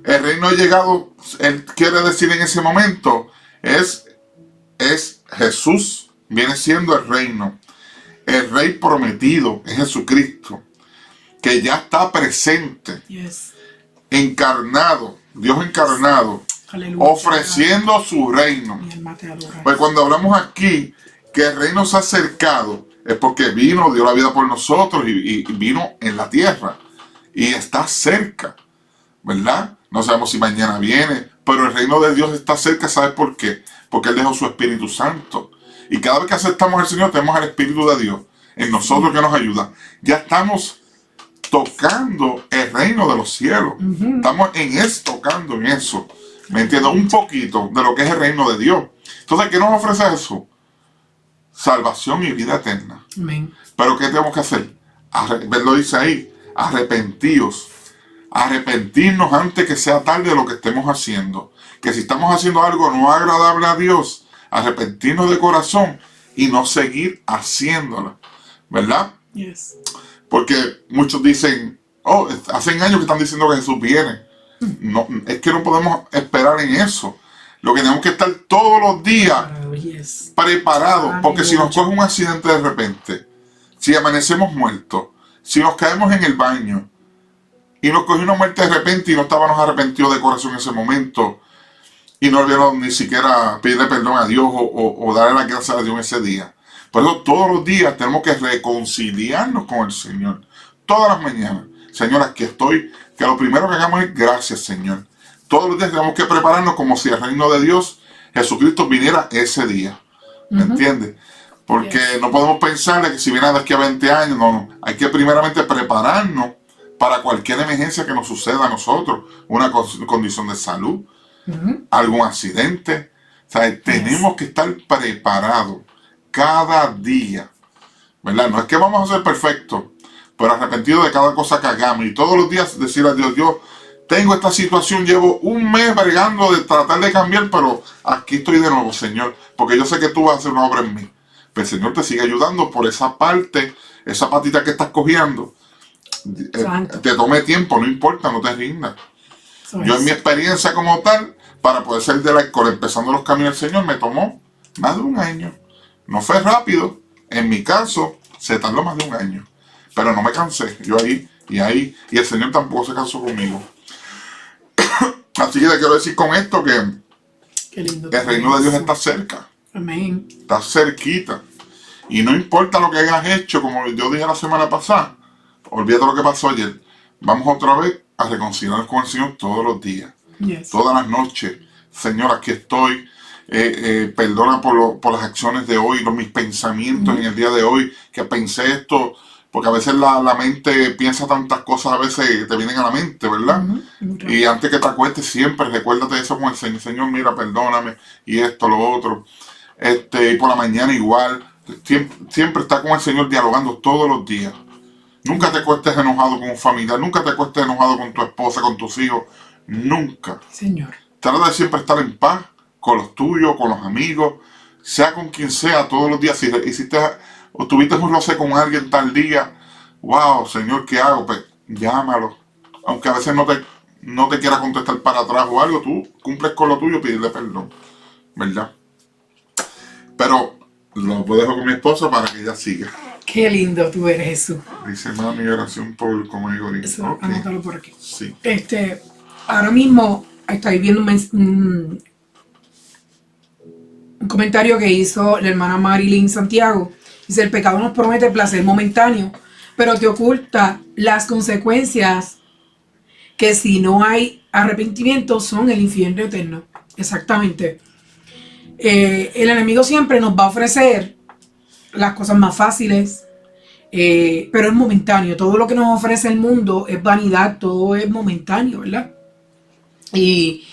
El reino ha llegado, Él quiere decir en ese momento, es Jesús, viene siendo el reino. El rey prometido es Jesucristo, que ya está presente, Yes. encarnado, Dios encarnado, Aleluya. ofreciendo su reino. Mi alma te adora. Pues cuando hablamos aquí que el reino se ha acercado, es porque vino, dio la vida por nosotros y vino en la tierra. Y está cerca, ¿verdad? No sabemos si mañana viene, pero el reino de Dios está cerca, ¿sabes por qué? Porque Él dejó su Espíritu Santo. Y cada vez que aceptamos al Señor, tenemos al Espíritu de Dios en nosotros que nos ayuda. Ya estamos tocando el reino de los cielos. Estamos tocando en eso. ¿Me entiendes? Un poquito de lo que es el reino de Dios. Entonces, ¿qué nos ofrece eso? Salvación y vida eterna. Amén. Pero ¿qué tenemos que hacer? Lo dice ahí, arrepentíos. Arrepentirnos antes que sea tarde de lo que estemos haciendo. Que si estamos haciendo algo no agradable a Dios, arrepentirnos de corazón y no seguir haciéndolo. ¿Verdad? Yes. Porque muchos dicen, hace años que están diciendo que Jesús viene. No, es que no podemos esperar en eso. Lo que tenemos que estar todos los días Yes. preparados, porque si nos coge un accidente de repente, si amanecemos muertos, si nos caemos en el baño y nos cogió una muerte de repente y no estábamos arrepentidos de corazón en ese momento y no olvidamos ni siquiera pedirle perdón a Dios o darle las gracias a Dios ese día. Por eso todos los días tenemos que reconciliarnos con el Señor. Todas las mañanas. Señor, aquí estoy. Que lo primero que hagamos es gracias, Señor. Todos los días tenemos que prepararnos como si el reino de Dios, Jesucristo, viniera ese día. ¿Me entiendes? Porque no podemos pensar de que si viene de aquí a 20 años, no. Hay que primeramente prepararnos para cualquier emergencia que nos suceda a nosotros. Una condición de salud, algún accidente, O sea, tenemos que estar preparados cada día, ¿verdad? No es que vamos a ser perfectos, pero arrepentidos de cada cosa que hagamos y todos los días decir a Dios, Dios, tengo esta situación, llevo un mes bregando de tratar de cambiar, pero aquí estoy de nuevo, Señor, porque yo sé que tú vas a hacer una obra en mí. Pero el Señor te sigue ayudando por esa parte, esa patita que estás cogiendo. Te tome tiempo, no importa, no te rindas. Yo en mi experiencia como tal, para poder salir del alcohol, empezando los caminos del Señor, me tomó más de un año. No fue rápido, en mi caso, se tardó más de un año. Pero no me cansé, yo ahí, y el Señor tampoco se cansó conmigo. Así que te quiero decir con esto que el reino de Dios está cerca. Amén. Está cerquita. Y no importa lo que hayas hecho, como yo dije la semana pasada, olvídate lo que pasó ayer. Vamos otra vez a reconciliarnos con el Señor todos los días. Yes. Todas las noches. Señor, aquí estoy. Perdona por las acciones de hoy, mis pensamientos en el día de hoy, que pensé esto, porque a veces la mente piensa tantas cosas, a veces te vienen a la mente, ¿verdad? Y antes que te acuestes, siempre recuérdate de eso con el Señor. Señor, mira, perdóname, y esto, lo otro. Y por la mañana igual. Siempre está con el Señor dialogando todos los días. Nunca te acuestes enojado con un familiar, nunca te acuestes enojado con tu esposa, con tus hijos. Nunca. Señor. Trata de siempre estar en paz con los tuyos, con los amigos, sea con quien sea, todos los días. Si hiciste o tuviste un roce con alguien tal día, wow, Señor, ¿qué hago? Pues llámalo. Aunque a veces no te quiera contestar para atrás o algo, tú cumples con lo tuyo, pedirle perdón, ¿verdad? Pero lo dejo con mi esposa para que ella siga. Qué lindo tú eres, Jesús. Dice mami, oración por conmigo. Eso, okay. Anótalo por aquí. Sí. Ahora mismo estoy viendo un comentario que hizo la hermana Marilyn Santiago. Dice, el pecado nos promete placer momentáneo, pero te oculta las consecuencias que si no hay arrepentimiento son el infierno eterno. Exactamente. El enemigo siempre nos va a ofrecer las cosas más fáciles, pero es momentáneo. Todo lo que nos ofrece el mundo es vanidad, todo es momentáneo, ¿verdad? Y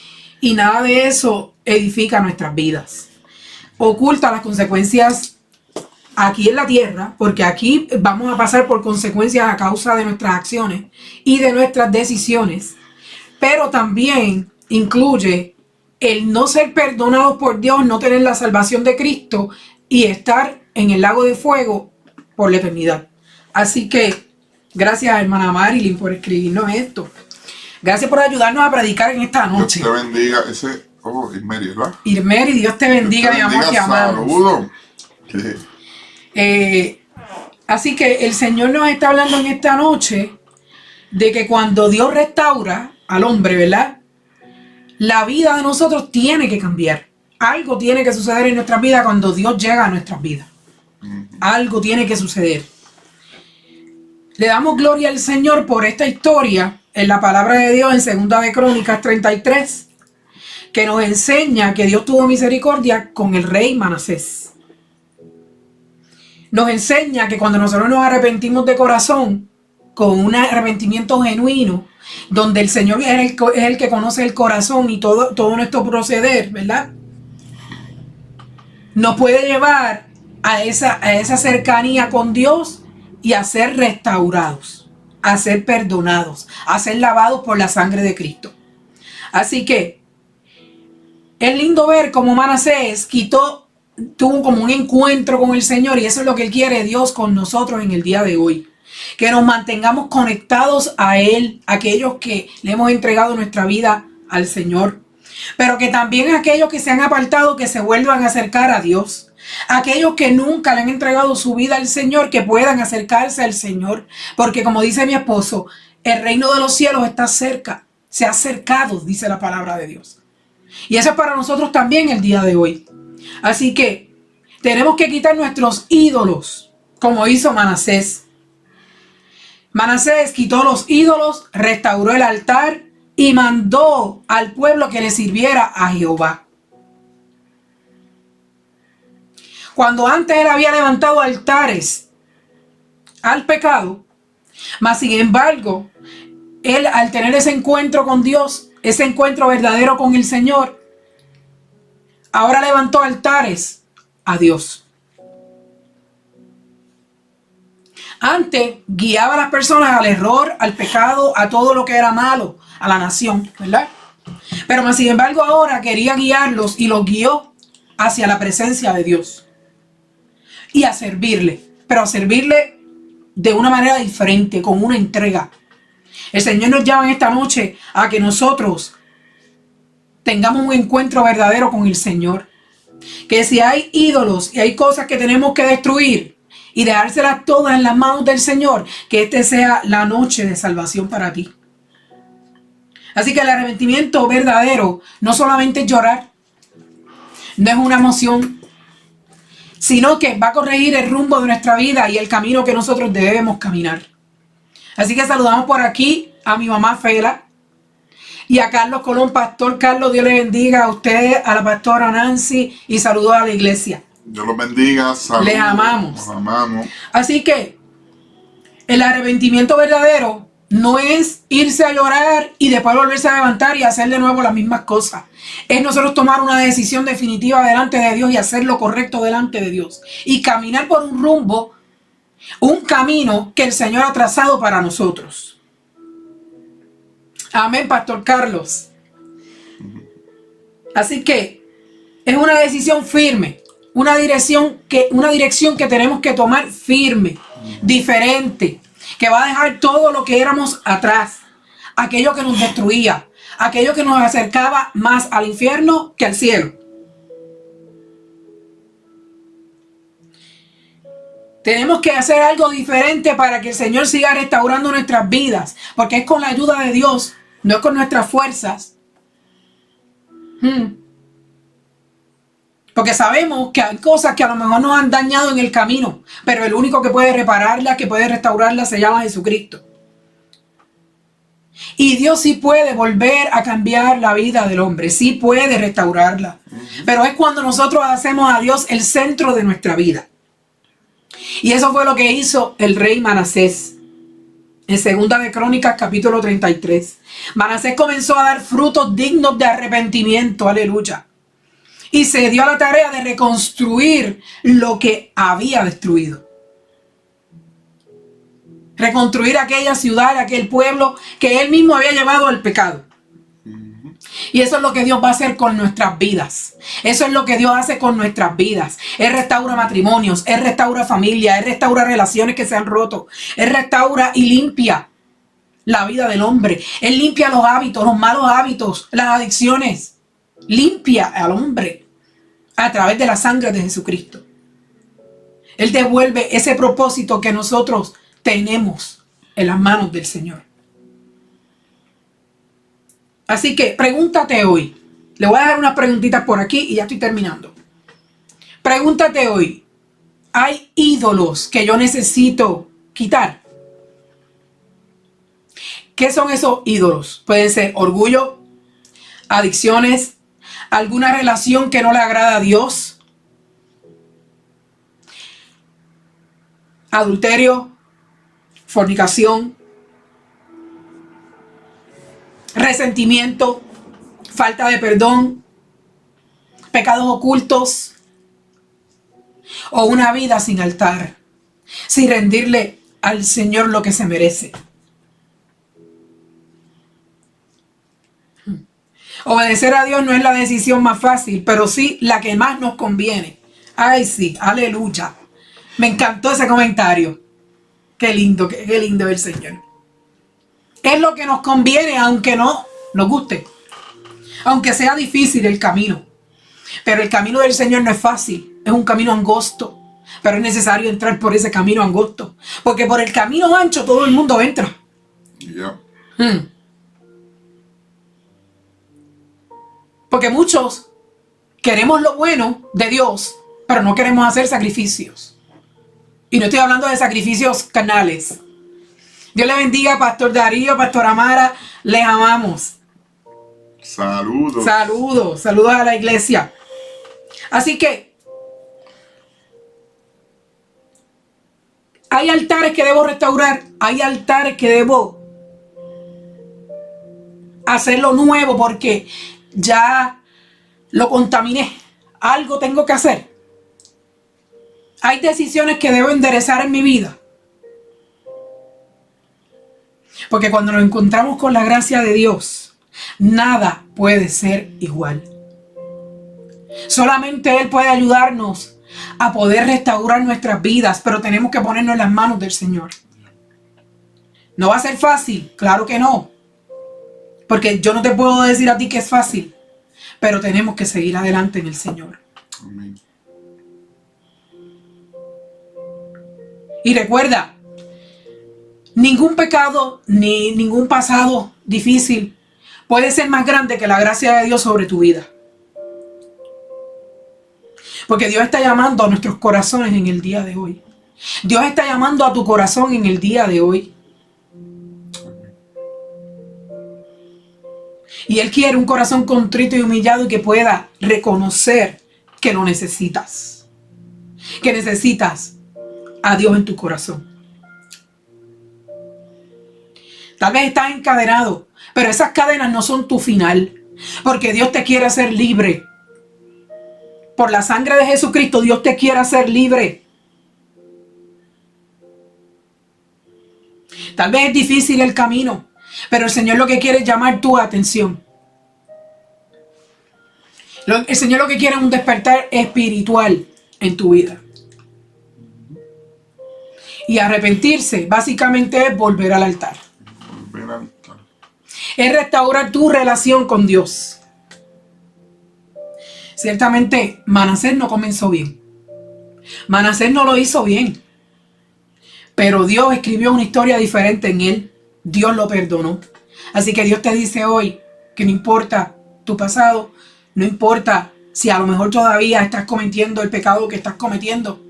nada de eso edifica nuestras vidas. Oculta las consecuencias aquí en la tierra, porque aquí vamos a pasar por consecuencias a causa de nuestras acciones y de nuestras decisiones, pero también incluye el no ser perdonados por Dios, no tener la salvación de Cristo y estar en el lago de fuego por la eternidad. Así que gracias, hermana Marilyn, por escribirnos esto. Gracias por ayudarnos a predicar en esta noche. Dios te bendiga. Irmeri, ¿verdad? Irmeri, Dios te bendiga, mi amor, te amamos. Saludos. Así que el Señor nos está hablando en esta noche de que cuando Dios restaura al hombre, ¿verdad? La vida de nosotros tiene que cambiar. Algo tiene que suceder en nuestras vidas cuando Dios llega a nuestras vidas. Algo tiene que suceder. Le damos gloria al Señor por esta historia en la palabra de Dios en 2 de Crónicas 33, que nos enseña que Dios tuvo misericordia con el rey Manasés. Nos enseña que cuando nosotros nos arrepentimos de corazón, con un arrepentimiento genuino, donde el Señor es el que conoce el corazón y todo nuestro proceder, ¿verdad? Nos puede llevar a esa cercanía con Dios y a ser restaurados, a ser perdonados, a ser lavados por la sangre de Cristo. Así que es lindo ver cómo Manasés tuvo como un encuentro con el Señor, y eso es lo que Él quiere, Dios, con nosotros en el día de hoy. Que nos mantengamos conectados a Él, aquellos que le hemos entregado nuestra vida al Señor. Pero que también aquellos que se han apartado, que se vuelvan a acercar a Dios. Aquellos que nunca le han entregado su vida al Señor, que puedan acercarse al Señor. Porque como dice mi esposo, el reino de los cielos está cerca. Se ha acercado, dice la palabra de Dios. Y eso es para nosotros también el día de hoy. Así que tenemos que quitar nuestros ídolos, como hizo Manasés. Manasés quitó los ídolos, restauró el altar y mandó al pueblo que le sirviera a Jehová. Cuando antes él había levantado altares al pecado, mas sin embargo, él al tener ese encuentro con Dios, ese encuentro verdadero con el Señor, ahora levantó altares a Dios. Antes guiaba a las personas al error, al pecado, a todo lo que era malo, a la nación, ¿verdad? Pero más sin embargo ahora quería guiarlos y los guió hacia la presencia de Dios y a servirle, pero a servirle de una manera diferente, con una entrega. El Señor nos llama en esta noche a que nosotros tengamos un encuentro verdadero con el Señor. Que si hay ídolos y hay cosas que tenemos que destruir y dejárselas todas en las manos del Señor, que este sea la noche de salvación para ti. Así que el arrepentimiento verdadero no solamente es llorar, no es una emoción, sino que va a corregir el rumbo de nuestra vida y el camino que nosotros debemos caminar. Así que saludamos por aquí a mi mamá Fela y a Carlos Colón. Pastor Carlos, Dios le bendiga a usted, a la pastora Nancy, y saludos a la iglesia. Dios los bendiga, saludos. Les amamos. Los amamos. Así que el arrepentimiento verdadero no es irse a llorar y después volverse a levantar y hacer de nuevo las mismas cosas. Es nosotros tomar una decisión definitiva delante de Dios y hacer lo correcto delante de Dios. Y caminar por un rumbo, un camino que el Señor ha trazado para nosotros. Amén, Pastor Carlos. Así que es una decisión firme, una dirección que tenemos que tomar firme, diferente, que va a dejar todo lo que éramos atrás, aquello que nos destruía, aquello que nos acercaba más al infierno que al cielo. Tenemos que hacer algo diferente para que el Señor siga restaurando nuestras vidas, porque es con la ayuda de Dios, no es con nuestras fuerzas. Porque sabemos que hay cosas que a lo mejor nos han dañado en el camino, pero el único que puede repararlas, que puede restaurarlas, se llama Jesucristo. Y Dios sí puede volver a cambiar la vida del hombre, sí puede restaurarla. Pero es cuando nosotros hacemos a Dios el centro de nuestra vida. Y eso fue lo que hizo el rey Manasés. En 2 de Crónicas, capítulo 33. Manasés comenzó a dar frutos dignos de arrepentimiento, aleluya. Y se dio a la tarea de reconstruir lo que había destruido. Reconstruir aquella ciudad, aquel pueblo que él mismo había llevado al pecado. Y eso es lo que Dios va a hacer con nuestras vidas. Eso es lo que Dios hace con nuestras vidas. Él restaura matrimonios, Él restaura familia, Él restaura relaciones que se han roto. Él restaura y limpia la vida del hombre. Él limpia los hábitos, los malos hábitos, las adicciones. Limpia al hombre a través de la sangre de Jesucristo. Él devuelve ese propósito que nosotros tenemos en las manos del Señor. Así que pregúntate hoy. Le voy a dejar unas preguntitas por aquí y ya estoy terminando. Pregúntate hoy. ¿Hay ídolos que yo necesito quitar? ¿Qué son esos ídolos? Pueden ser orgullo, adicciones, alguna relación que no le agrada a Dios, adulterio, fornicación, resentimiento, falta de perdón, pecados ocultos o una vida sin altar, sin rendirle al Señor lo que se merece. Obedecer a Dios no es la decisión más fácil, pero sí la que más nos conviene. Ay, sí, aleluya. Me encantó ese comentario. Qué lindo el Señor. Es lo que nos conviene, aunque no nos guste. Aunque sea difícil el camino. Pero el camino del Señor no es fácil. Es un camino angosto. Pero es necesario entrar por ese camino angosto. Porque por el camino ancho todo el mundo entra. Yeah. Porque muchos queremos lo bueno de Dios, pero no queremos hacer sacrificios. Y no estoy hablando de sacrificios carnales. Dios le bendiga, Pastor Darío, Pastor Amara. Les amamos. Saludos. Saludos a la iglesia. Así que hay altares que debo restaurar. Hay altares que debo hacerlo nuevo porque ya lo contaminé. algo tengo que hacer. Hay decisiones que debo enderezar en mi vida. Porque cuando nos encontramos con la gracia de Dios, nada puede ser igual. Solamente Él puede ayudarnos a poder restaurar nuestras vidas, pero tenemos que ponernos en las manos del Señor. ¿No va a ser fácil? Claro que no. Porque yo no te puedo decir a ti que es fácil, pero tenemos que seguir adelante en el Señor. Amén. Y recuerda, ningún pecado ni ningún pasado difícil puede ser más grande que la gracia de Dios sobre tu vida. Porque Dios está llamando a nuestros corazones en el día de hoy. Dios está llamando a tu corazón en el día de hoy. Y Él quiere un corazón contrito y humillado y que pueda reconocer que lo necesitas. Que necesitas a Dios en tu corazón. Tal vez estás encadenado, pero esas cadenas no son tu final. Porque Dios te quiere hacer libre. Por la sangre de Jesucristo, Dios te quiere hacer libre. Tal vez es difícil el camino, pero el Señor lo que quiere es llamar tu atención. El Señor lo que quiere es un despertar espiritual en tu vida. Y arrepentirse básicamente es volver al altar. Volver al altar. Es restaurar tu relación con Dios. Ciertamente, Manasés no comenzó bien. Manasés no lo hizo bien. Pero Dios escribió una historia diferente en él. Dios lo perdonó. Así que Dios te dice hoy que no importa tu pasado, no importa si a lo mejor todavía estás cometiendo el pecado que estás cometiendo,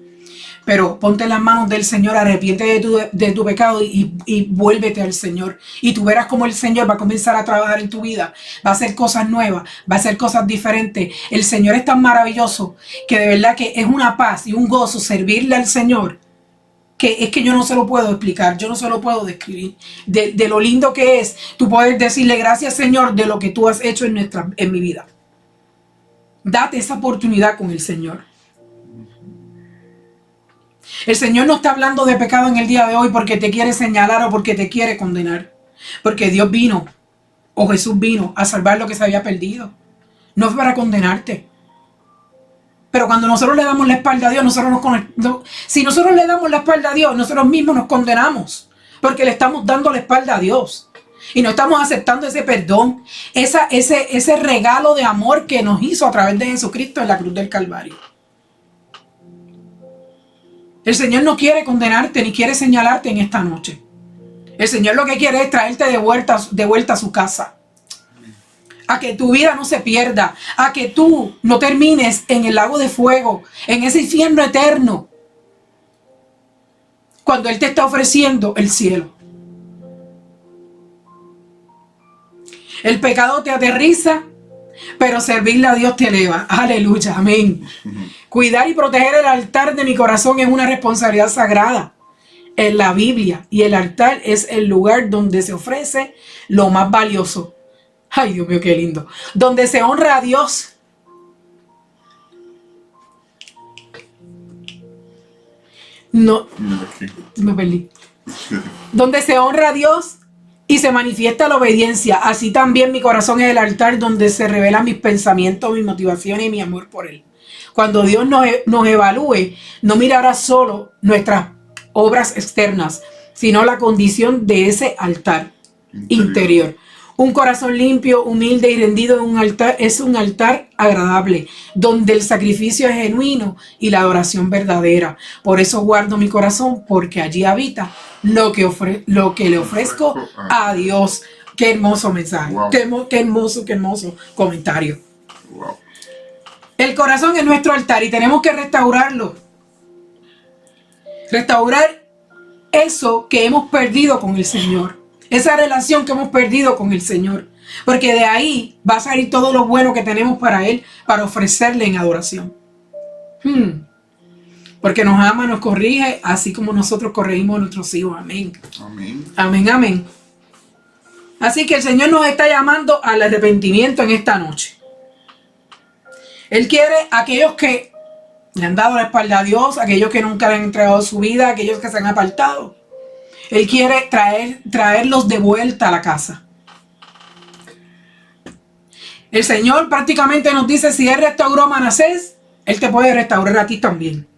pero ponte en las manos del Señor, arrepiente de tu pecado y vuélvete al Señor. Y tú verás cómo el Señor va a comenzar a trabajar en tu vida. Va a hacer cosas nuevas, va a hacer cosas diferentes. El Señor es tan maravilloso que de verdad que es una paz y un gozo servirle al Señor, que es que yo no se lo puedo explicar, yo no se lo puedo describir. De lo lindo que es tú poder decirle gracias, Señor, de lo que tú has hecho en mi vida. Date esa oportunidad con el Señor. El Señor no está hablando de pecado en el día de hoy porque te quiere señalar o porque te quiere condenar. Porque Dios vino, o Jesús vino a salvar lo que se había perdido. No es para condenarte. Pero cuando nosotros le damos la espalda a Dios, si nosotros le damos la espalda a Dios, nosotros mismos nos condenamos. Porque le estamos dando la espalda a Dios. Y no estamos aceptando ese perdón, ese regalo de amor que nos hizo a través de Jesucristo en la cruz del Calvario. El Señor no quiere condenarte ni quiere señalarte en esta noche. El Señor lo que quiere es traerte de vuelta a su casa. A que tu vida no se pierda. A que tú no termines en el lago de fuego, en ese infierno eterno. Cuando Él te está ofreciendo el cielo. El pecado te aterriza, pero servirle a Dios te eleva. Aleluya, amén. Cuidar y proteger el altar de mi corazón es una responsabilidad sagrada en la Biblia. Y el altar es el lugar donde se ofrece lo más valioso. Ay, Dios mío, qué lindo. Donde se honra a Dios. No, me perdí. Donde se honra a Dios y se manifiesta la obediencia. Así también mi corazón es el altar donde se revelan mis pensamientos, mis motivaciones y mi amor por Él. Cuando Dios nos evalúe, no mirará solo nuestras obras externas, sino la condición de ese altar interior. Un corazón limpio, humilde y rendido es un altar agradable, donde el sacrificio es genuino y la adoración verdadera. Por eso guardo mi corazón, porque allí habita lo que le ofrezco a Dios. Qué hermoso mensaje. Wow. Qué hermoso comentario. Wow. El corazón es nuestro altar y tenemos que restaurarlo. Restaurar eso que hemos perdido con el Señor. Esa relación que hemos perdido con el Señor. Porque de ahí va a salir todo lo bueno que tenemos para Él, para ofrecerle en adoración. Porque nos ama, nos corrige, así como nosotros corregimos a nuestros hijos. Amén. Amén. Amén, amén. Así que el Señor nos está llamando al arrepentimiento en esta noche. Él quiere a aquellos que le han dado la espalda a Dios, aquellos que nunca le han entregado su vida, aquellos que se han apartado. Él quiere traerlos de vuelta a la casa. El Señor prácticamente nos dice, si Él restauró a Manasés, Él te puede restaurar a ti también.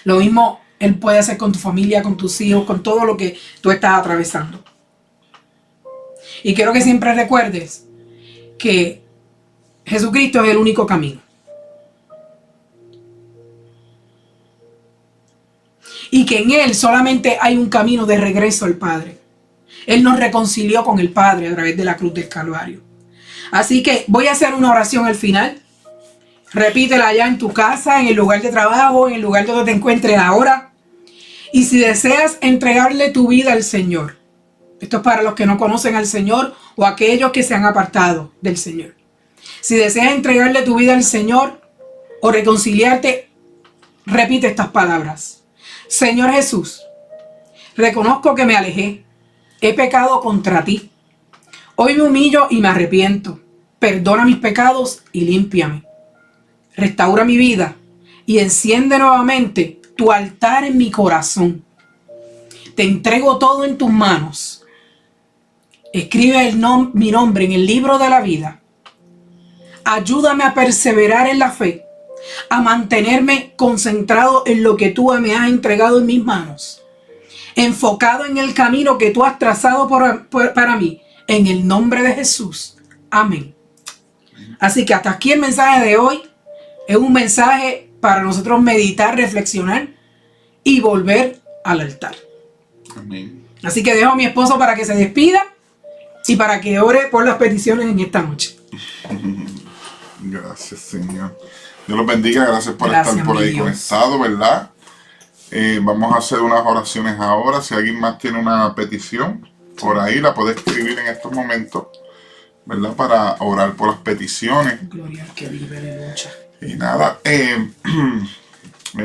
Lo mismo Él puede hacer con tu familia, con tus hijos, con todo lo que tú estás atravesando. Y quiero que siempre recuerdes que Jesucristo es el único camino. Y que en Él solamente hay un camino de regreso al Padre. Él nos reconcilió con el Padre a través de la cruz del Calvario. Así que voy a hacer una oración al final. Repítela allá en tu casa, en el lugar de trabajo, en el lugar donde te encuentres ahora. Y si deseas entregarle tu vida al Señor, esto es para los que no conocen al Señor o aquellos que se han apartado del Señor. Si deseas entregarle tu vida al Señor o reconciliarte, repite estas palabras. Señor Jesús, reconozco que me alejé. He pecado contra ti. Hoy me humillo y me arrepiento. Perdona mis pecados y límpiame. Restaura mi vida y enciende nuevamente tu altar en mi corazón. Te entrego todo en tus manos. Escribe mi nombre en el libro de la vida. Ayúdame a perseverar en la fe, a mantenerme concentrado en lo que tú me has entregado en mis manos, enfocado en el camino que tú has trazado para mí, en el nombre de Jesús. Amén. Así que hasta aquí el mensaje de hoy. Es un mensaje para nosotros meditar, reflexionar y volver al altar. Amén. Así que dejo a mi esposo para que se despida y para que ore por las peticiones en esta noche. Gracias, Señor. Dios los bendiga. Gracias por estar por ahí conectado, ¿verdad? Vamos a hacer unas oraciones ahora. Si alguien más tiene una petición, por ahí la puede escribir en estos momentos, ¿verdad? Para orar por las peticiones. Gloria al que vive y lucha. Y nada,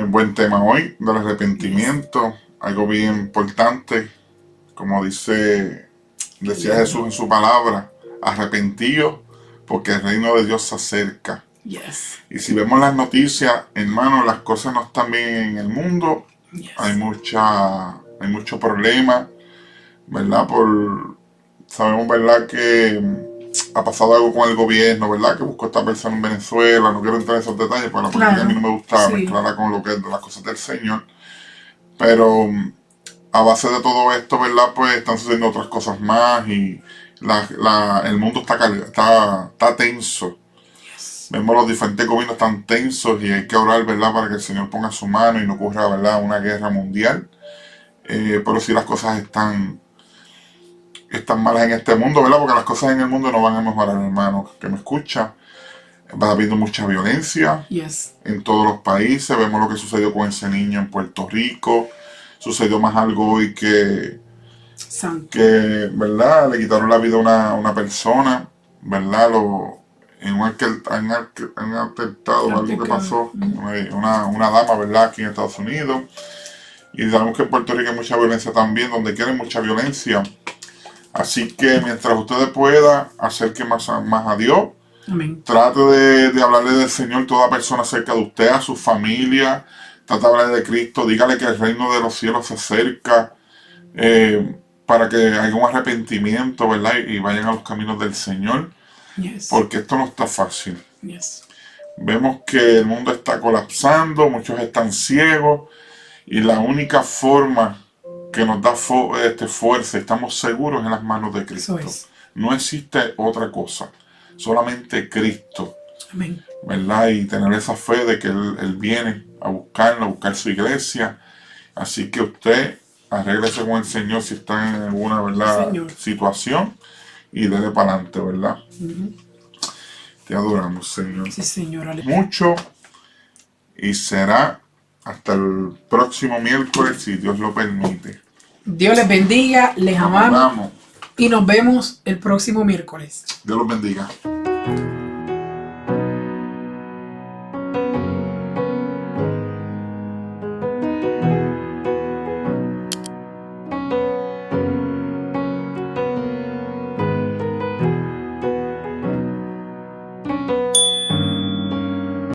buen tema hoy del arrepentimiento, algo bien importante, como decía Jesús en su palabra, arrepentidos porque el reino de Dios se acerca. Yes. Y si vemos las noticias, hermano, las cosas no están bien en el mundo, Yes. hay mucho problema, ¿verdad? Sabemos, ¿verdad?, que ha pasado algo con el gobierno, ¿verdad?, que buscó esta persona en Venezuela. No quiero entrar en esos detalles porque la política a mí no me gusta mezclarla con lo que es de las cosas del Señor. Pero a base de todo esto, ¿verdad?, pues están sucediendo otras cosas más y el mundo está tenso. Yes. Vemos los diferentes gobiernos tan tensos y hay que orar, ¿verdad?, para que el Señor ponga su mano y no ocurra, ¿verdad?, una guerra mundial. Pero si las cosas están malas en este mundo, ¿verdad? Porque las cosas en el mundo no van a mejorar, hermano, que me escucha. Va habiendo mucha violencia en todos los países. Vemos lo que sucedió con ese niño en Puerto Rico. Sucedió más algo hoy que ¿verdad?, le quitaron la vida a una persona, ¿verdad? En un atentado, algo que pasó, una dama, ¿verdad?, aquí en Estados Unidos. Y sabemos que en Puerto Rico hay mucha violencia también, donde quieren mucha violencia. Así que mientras ustedes puedan, acerque más a Dios. Amén. Trate de hablarle del Señor toda persona cerca de usted, a su familia. Trate de hablarle de Cristo. Dígale que el reino de los cielos se acerca, para que haya un arrepentimiento, ¿verdad? Y vayan a los caminos del Señor. Yes. Porque esto no está fácil. Yes. Vemos que el mundo está colapsando, muchos están ciegos. Y la única forma que nos da fuerza, estamos seguros en las manos de Cristo. No existe otra cosa, solamente Cristo. Amén. ¿Verdad? Y tener esa fe de que Él viene a buscar su iglesia. Así que usted arréglese con el Señor si está en alguna, ¿verdad?, situación y dele para adelante, ¿verdad? Te adoramos, Señor. Sí, Señor. Mucho, y será hasta el próximo miércoles, si Dios lo permite. Dios les bendiga, les amamos y nos vemos el próximo miércoles. Dios los bendiga.